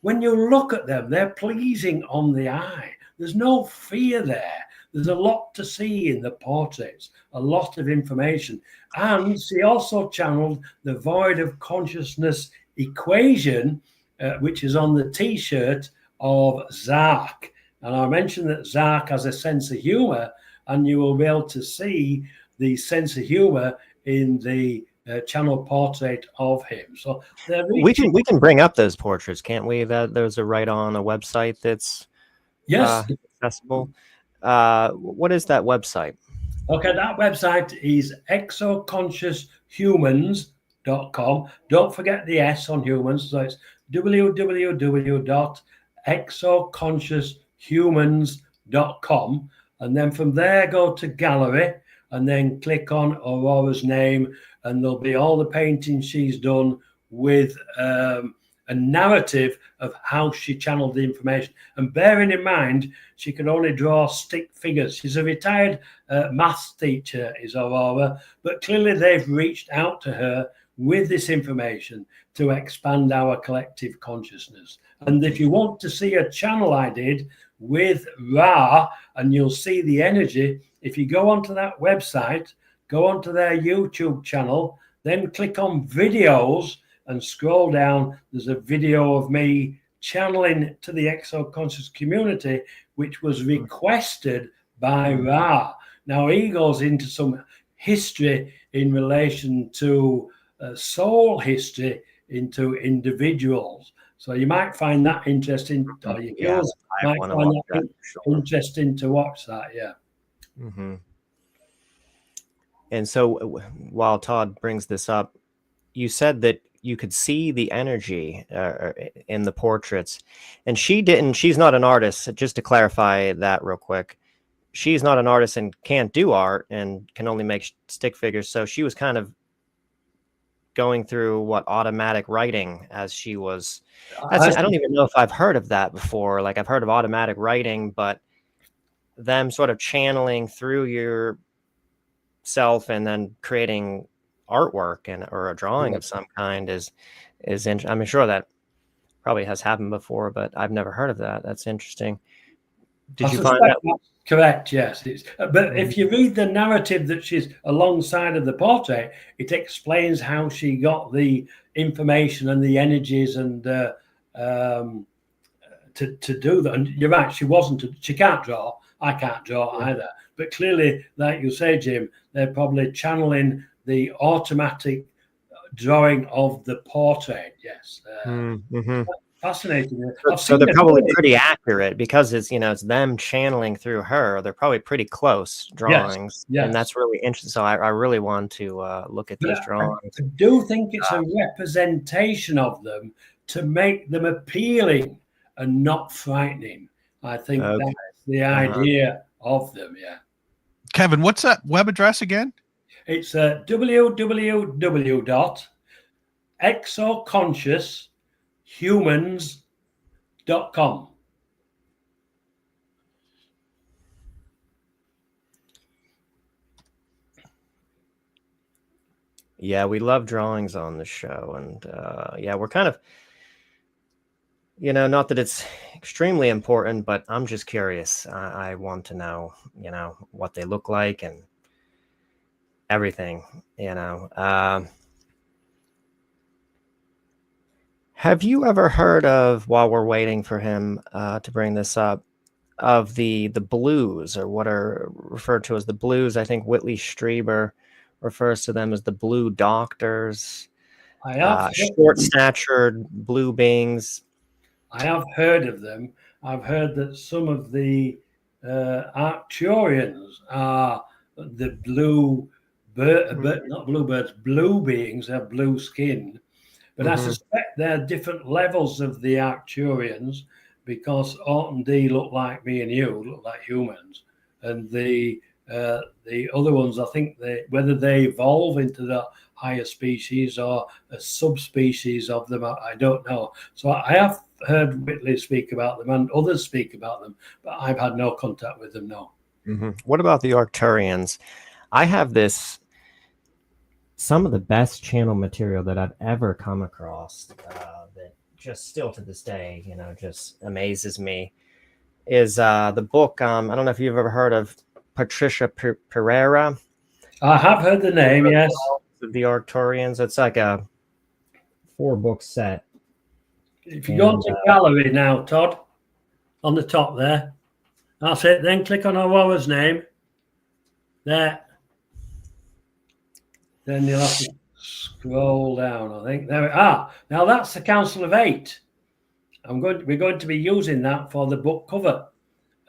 when you look at them, they're pleasing on the eye. There's no fear there. There's a lot to see in the portraits, a lot of information. And she also channeled the void of consciousness equation, which is on the T-shirt of Zark. And I mentioned that Zark has a sense of humor, and you will be able to see the sense of humor in the channel portrait of him. So we can bring up those portraits, can't we? That those are right on a website that's accessible. What is that website? Okay, that website is exoconscioushumans.com. Don't forget the S on humans. So it's www.exoconscioushumans.com. And then from there, go to gallery and then click on Aurora's name. And there'll be all the paintings she's done with a narrative of how she channeled the information. And bearing in mind, she can only draw stick figures. She's a retired maths teacher, is Aurora, but clearly they've reached out to her with this information to expand our collective consciousness. And if you want to see a channel I did with Ra, and you'll see the energy, if you go onto that website, go onto their YouTube channel, then click on videos and scroll down, there's a video of me channeling to the exo-conscious community, which was requested by Ra. Now, he goes into some history in relation to soul history into individuals. So you might find that interesting. Or you might find that interesting to watch that, yeah. Mm-hmm. And so while Todd brings this up, you said that you could see the energy in the portraits, and she's not an artist. Just to clarify that real quick, she's not an artist and can't do art and can only make stick figures. So she was kind of going through automatic writing as she was. I don't even know if I've heard of that before. Like, I've heard of automatic writing, but them sort of channeling through yourself and then creating artwork or a drawing of some kind is I'm sure that probably has happened before, but I've never heard of that. That's interesting. Did you find that? That's correct, yes. But if you read the narrative that she's alongside of the portrait, it explains how she got the information and the energies and to do that. And you're right, she can't draw. I can't draw either. But clearly, like you say, Jim, they're probably channeling the automatic drawing of the portrait. Yes. Fascinating. So they're probably pretty accurate because it's them channeling through her. They're probably pretty close drawings. Yes. And that's really interesting. So I really want to look at these drawings. I do think it's a representation of them to make them appealing and not frightening. I think that's the idea of them. Yeah. Kevin, what's that web address again? It's www.exoconscioushumans.com. Yeah, we love drawings on the show. And we're kind of, not that it's extremely important, but I'm just curious. I want to know, what they look like and everything, Have you ever heard of, while we're waiting for him to bring this up, of the blues, or what are referred to as the blues? I think Whitley Strieber refers to them as the blue doctors, short-statured blue beings. I have heard of them. I've heard that some of the Arcturians are the blue not bluebirds, blue beings, have blue skin. But I suspect there are different levels of the Arcturians, because Orton D look like me and you, look like humans. And the other ones, I think whether they evolve into the higher species or a subspecies of them, I don't know. So I have heard Whitley speak about them and others speak about them, but I've had no contact with them, no. What about the Arcturians? I have some of the best channel material that I've ever come across that just still to this day, just amazes me, is the book. I don't know if you've ever heard of Patricia Pereira. I have heard the name, yes. The Arcturians. It's like a 4-book set. If you go to gallery now, Todd, on the top there, that's it. Then click on Aurora's name. There. Then you'll have to scroll down, I think. There we are. Now that's the Council of 8. We're going to be using that for the book cover.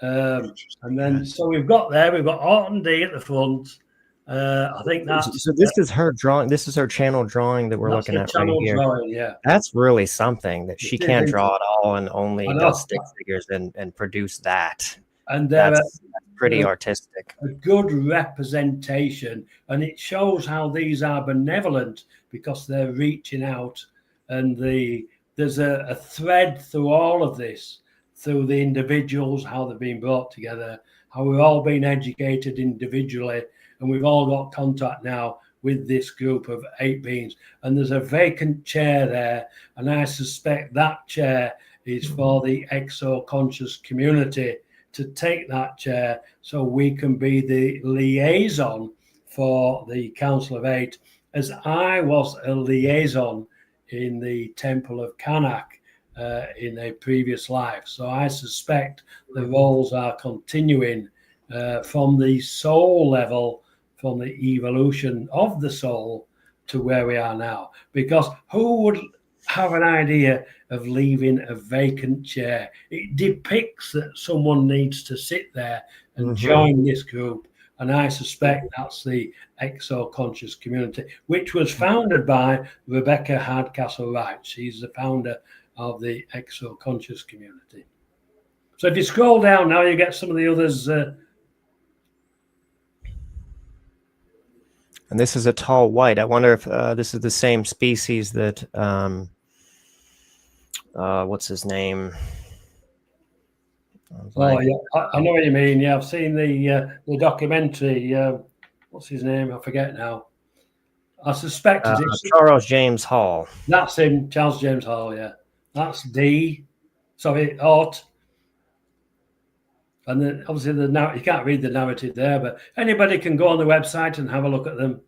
And then so we've got Orton D at the front. I think that's so. This is her drawing. This is her channel drawing that we're looking at right here. Drawing, yeah. That's really something that she can't draw at all and only does stick figures and produce that. And that's pretty artistic. A good representation, and it shows how these are benevolent because they're reaching out, and there's a thread through all of this, through the individuals, how they've been brought together, how we've all been educated individually, and we've all got contact now with this group of 8 beings. And there's a vacant chair there, and I suspect that chair is for the exo-conscious community to take that chair so we can be the liaison for the Council of 8, as I was a liaison in the Temple of Karnak in a previous life. So I suspect the roles are continuing from the soul level, from the evolution of the soul to where we are now. Because who would have an idea of leaving a vacant chair? It depicts that someone needs to sit there and join this group. And I suspect that's the exo-conscious community, which was founded by Rebecca Hardcastle-Wright. She's the founder of the exo-conscious community. So if you scroll down now, you get some of the others. And this is a tall white. I wonder if this is the same species that, what's his name? Oh, yeah, I know what you mean. Yeah, I've seen the documentary. What's his name? I forget now. I suspect it's Charles James Hall. That's him, Charles James Hall, yeah. That's D. Sorry, Ort. And then obviously you can't read the narrative there, but anybody can go on the website and have a look at them.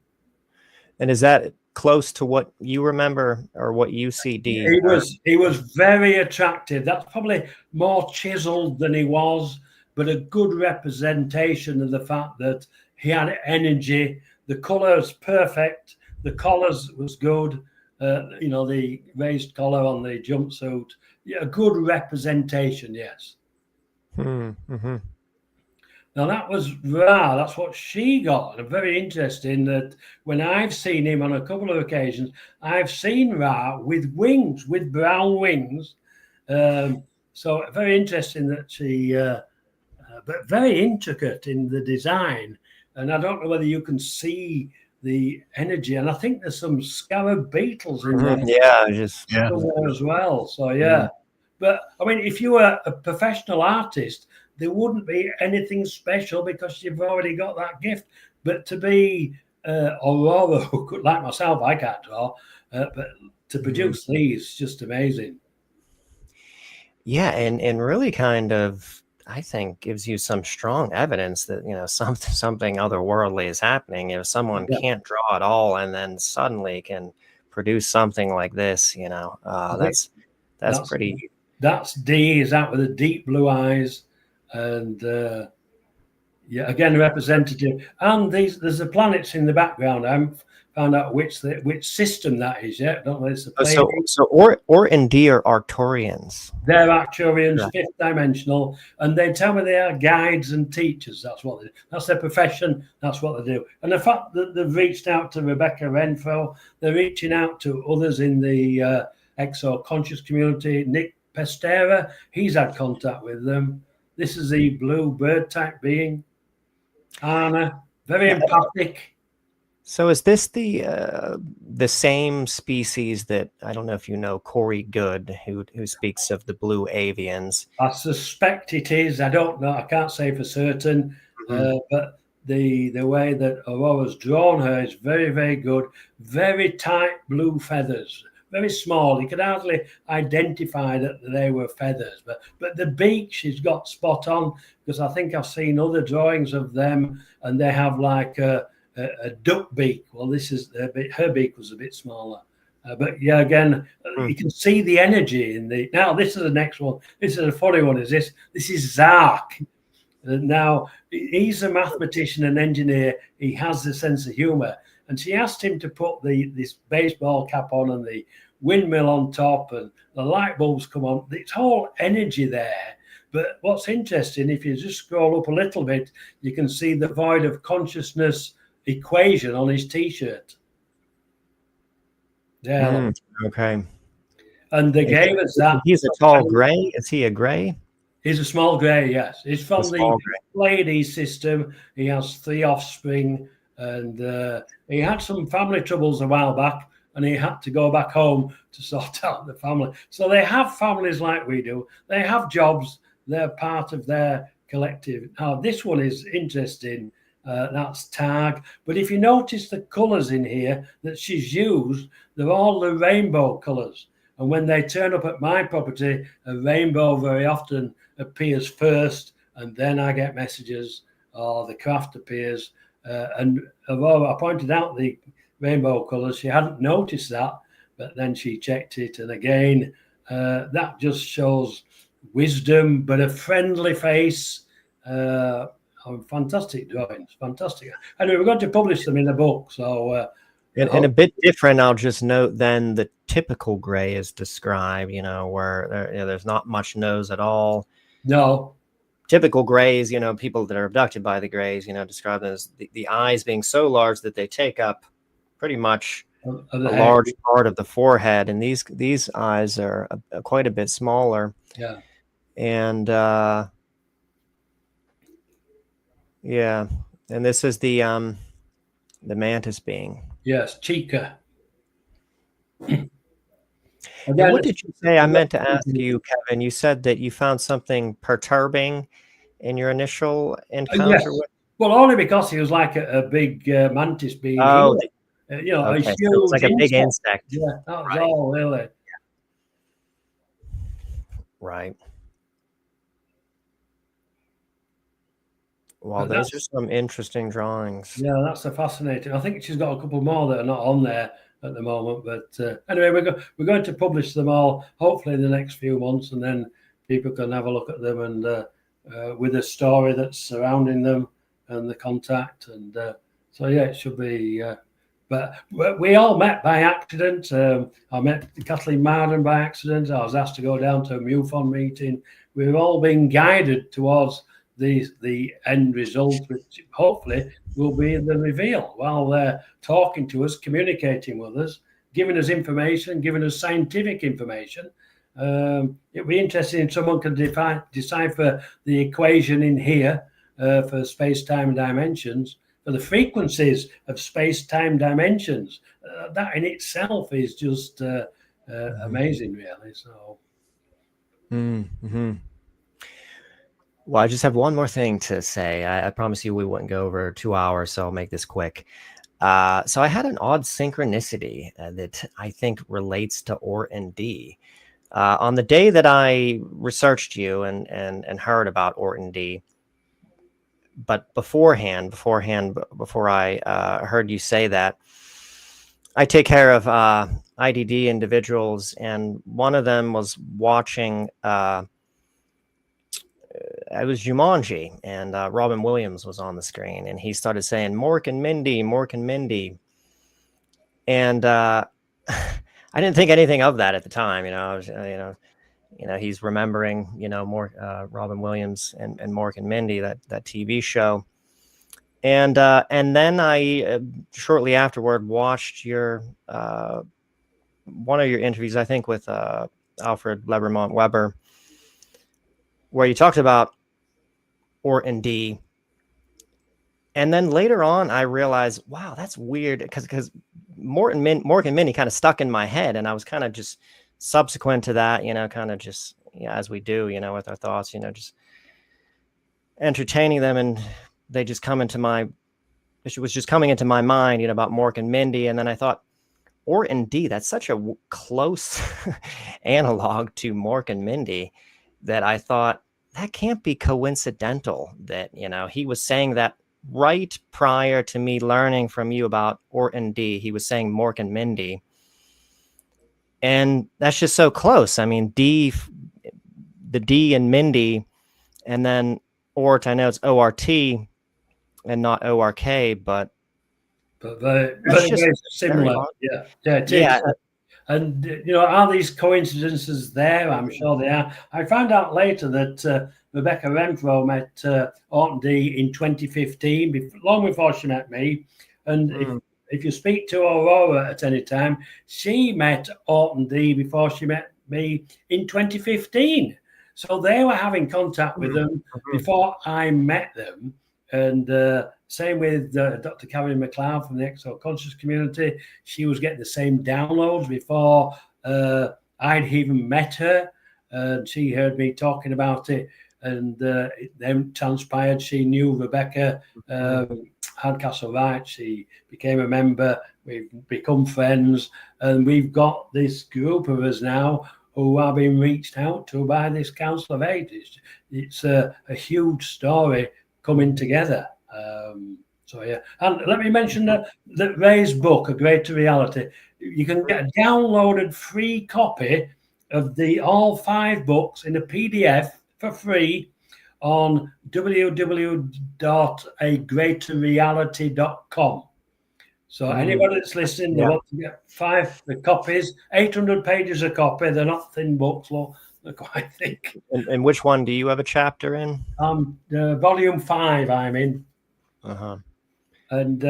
And is that close to what you remember or what you see, D? He was very attractive. That's probably more chiseled than he was, but a good representation of the fact that he had energy. The colours perfect. The collars was good. The raised collar on the jumpsuit. Yeah, a good representation, yes. Mm-hmm. Now that was Ra. That's what she got. And very interesting that when I've seen him on a couple of occasions, I've seen Ra with wings, with brown wings. So very interesting that she, but very intricate in the design. And I don't know whether you can see the energy. And I think there's some scarab beetles in there. Yeah, somewhere as well. So yeah. But I mean, if you were a professional artist, there wouldn't be anything special because you've already got that gift. But to be Aurora, like myself, I can't draw, but to produce these, just amazing. Yeah, and really kind of, I think, gives you some strong evidence that, something otherworldly is happening. If someone can't draw at all and then suddenly can produce something like this, that's pretty. That's D, is that with the deep blue eyes, and again representative. And there's the planets in the background. I haven't found out which system that is yet. I don't know. It's the so or and D are Arcturians. They're Arcturians, fifth dimensional, and they tell me they are guides and teachers. That's what they do. That's their profession. That's what they do. And the fact that they've reached out to Rebecca Renfro, they're reaching out to others in the exo-conscious community. Nick Pestera, he's had contact with them. This is the Bluebird type being. Anna, very empathic. So is this the same species that, I don't know if you know, Corey Good, who speaks of the blue avians? I suspect it is. I don't know. I can't say for certain. But the way that Aurora's drawn her is very, very good. Very tight blue feathers. Very small. You could hardly identify that they were feathers. But the beak she's got spot on, because I think I've seen other drawings of them, and they have like a duck beak. Well, this is her beak was a bit smaller. But yeah, again, Hmm. you can see the energy in the. Now, this is the next one. This is a funny one. Is this? This is Zark. Now, he's a mathematician and engineer. He has the sense of humor. And she asked him to put this baseball cap on and the windmill on top, and the light bulbs come on. It's all energy there. But what's interesting, if you just scroll up a little bit, you can see the void of consciousness equation on his T-shirt. Yeah. Okay. And they gave us that. He's a tall gray. Is he a gray? He's a small grey, yes. He's from the Gray. Pleiades system. He has 3 offspring, and he had some family troubles a while back, and he had to go back home to sort out the family. So they have families like we do. They have jobs. They're part of their collective. Now, this one is interesting. That's Tag. But if you notice the colours in here that she's used, they're all the rainbow colours. And when they turn up at my property, a rainbow very often appears first, and then I get messages, or the craft appears. And although I pointed out the rainbow colours, she hadn't noticed that, but then she checked it. And again, that just shows wisdom, but a friendly face. Fantastic drawings, fantastic. Anyway, we're going to publish them in a book. So, and a bit different, I'll just note then the typical gray is described, where there's not much nose at all. No. Typical grays, people that are abducted by the grays, describe them as the eyes being so large that they take up pretty much a large part of the forehead. And these eyes are quite a bit smaller. Yeah. And yeah, and this is the mantis being. Yes, Chica. And what did you say? I meant to ask you, Kevin. You said that you found something perturbing in your initial encounter. Yes. Well, only because he was like a big mantis being. Oh, okay. So it's like a big insect. Yeah, that was all really. Right. Well, those are some interesting drawings. Yeah, that's a fascinating. I think she's got a couple more that are not on there at the moment. But anyway, we're going to publish them all, hopefully in the next few months, and then people can have a look at them and with the story that's surrounding them and the contact. And so, yeah, it should be. But we all met by accident. I met Kathleen Marden by accident. I was asked to go down to a MUFON meeting. We've all been guided towards the end result, which hopefully will be the reveal while they're talking to us, communicating with us, giving us information, giving us scientific information. It'd be interesting if someone can decipher the equation in here for space-time dimensions, for the frequencies of space-time dimensions. That in itself is just amazing, really. So. Mm-hmm. Well, I just have one more thing to say. I promise you we wouldn't go over 2 hours, so I'll make this quick. So I had an odd synchronicity that I think relates to Orton D. On the day that I researched you and heard about Orton D, but beforehand, before I heard you say that, I take care of IDD individuals, and one of them was watching. I was Jumanji, and Robin Williams was on the screen, and he started saying Mork and Mindy, Mork and Mindy, and I didn't think anything of that at the time. I was, he's remembering, more Robin Williams and Mork and Mindy, that TV show, and then I shortly afterward watched your one of your interviews, I think with Alfred Lebermont Weber, where you talked about Orton D. And then later on, I realized, wow, that's weird, because Mork and Mindy kind of stuck in my head, and I was kind of just subsequent to that, kind of just as we do, with our thoughts, just entertaining them, and they just it was just coming into my mind, about Mork and Mindy, and then I thought, Orton D, that's such a close analog to Mork and Mindy that I thought, that can't be coincidental that, he was saying that right prior to me learning from you about Orton D. He was saying Mork and Mindy. And that's just so close. I mean, the D in Mindy, and then Ort, I know it's O-R-T and not O-R-K, but very, just very similar. very Yeah, it is. yeah. And, are these coincidences there? I'm sure they are. I found out later that Rebecca Renfro met Orton D in 2015, long before she met me. And if you speak to Aurora at any time, she met Orton D before she met me in 2015. So they were having contact with them before I met them. And same with Dr. Karen McLeod from the Exo Conscious community. She was getting the same downloads before I'd even met her. She heard me talking about it, and it then transpired she knew Rebecca Hardcastle Wright. She became a member. We've become friends, and we've got this group of us now who are being reached out to by this Council of Eight. It's a huge story coming together. So yeah, and let me mention that Ray's book, A Greater Reality. You can get a downloaded free copy of all 5 books in a PDF for free on www.agreaterreality.com. So anybody that's listening, they want to get 5 copies, 800 pages a copy. They're not thin books, they're quite thick. And which one do you have a chapter in? Volume 5 I'm in. And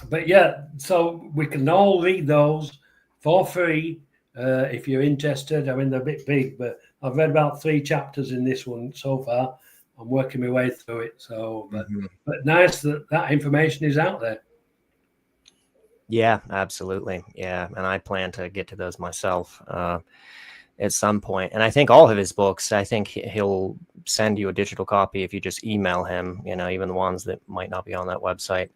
but yeah, so we can all read those for free if you're interested. I mean, they're a bit big, but I've read about 3 chapters in this one so far. I'm working my way through it. So, but nice that information is out there. Yeah, absolutely. Yeah, and I plan to get to those myself at some point. And I think all of his books, I think he'll send you a digital copy if you just email him, even the ones that might not be on that website.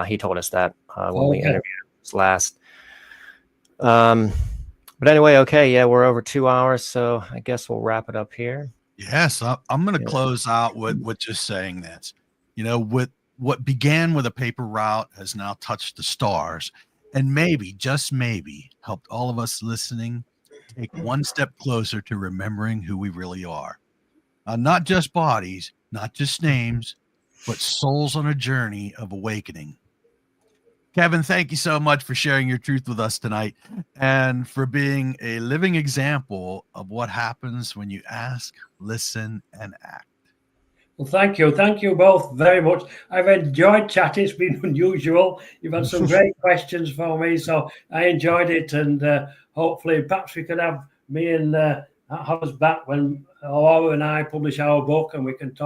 He told us that when we interviewed him last. But anyway, okay, yeah, we're over 2 hours, so I guess we'll wrap it up here. Yes, I'm going to close out with just saying this. With what began with a paper route has now touched the stars, and maybe, just maybe, helped all of us listening take one step closer to remembering who we really are. Not just bodies, not just names, but souls on a journey of awakening. Kevin, thank you so much for sharing your truth with us tonight and for being a living example of what happens when you ask, listen, and act. Well, thank you. Thank you both very much. I've enjoyed chatting. It's been unusual. You've had some great questions for me, so I enjoyed it. And hopefully, perhaps we could have me and have us back when Aurora and I publish our book, and we can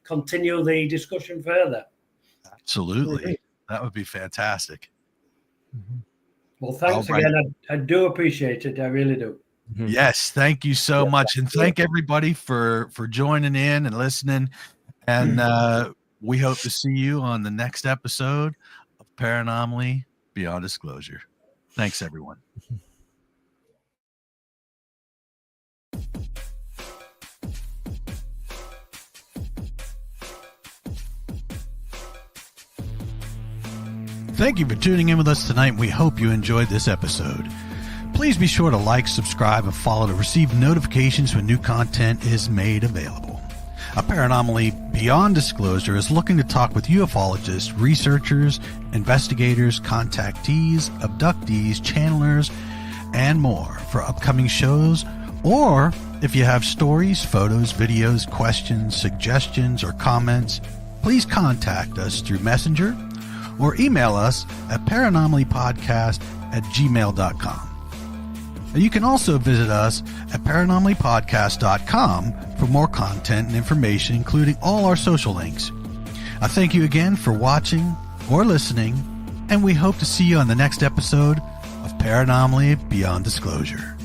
continue the discussion further. Absolutely. That would be fantastic. Well, thanks again. I do appreciate it. I really do. Yes, thank you so much. And thank everybody for joining in and listening. And we hope to see you on the next episode of Paranomaly Beyond Disclosure. Thanks, everyone. Thank you for tuning in with us tonight. We hope you enjoyed this episode. Please be sure to like, subscribe, and follow to receive notifications when new content is made available. A Paranomaly Beyond Disclosure is looking to talk with ufologists, researchers, investigators, contactees, abductees, channelers, and more for upcoming shows. Or if you have stories, photos, videos, questions, suggestions, or comments, please contact us through Messenger or email us at paranomalypodcast@gmail.com. And you can also visit us at paranomalypodcast.com for more content and information, including all our social links. I thank you again for watching or listening, and we hope to see you on the next episode of Paranomaly Beyond Disclosure.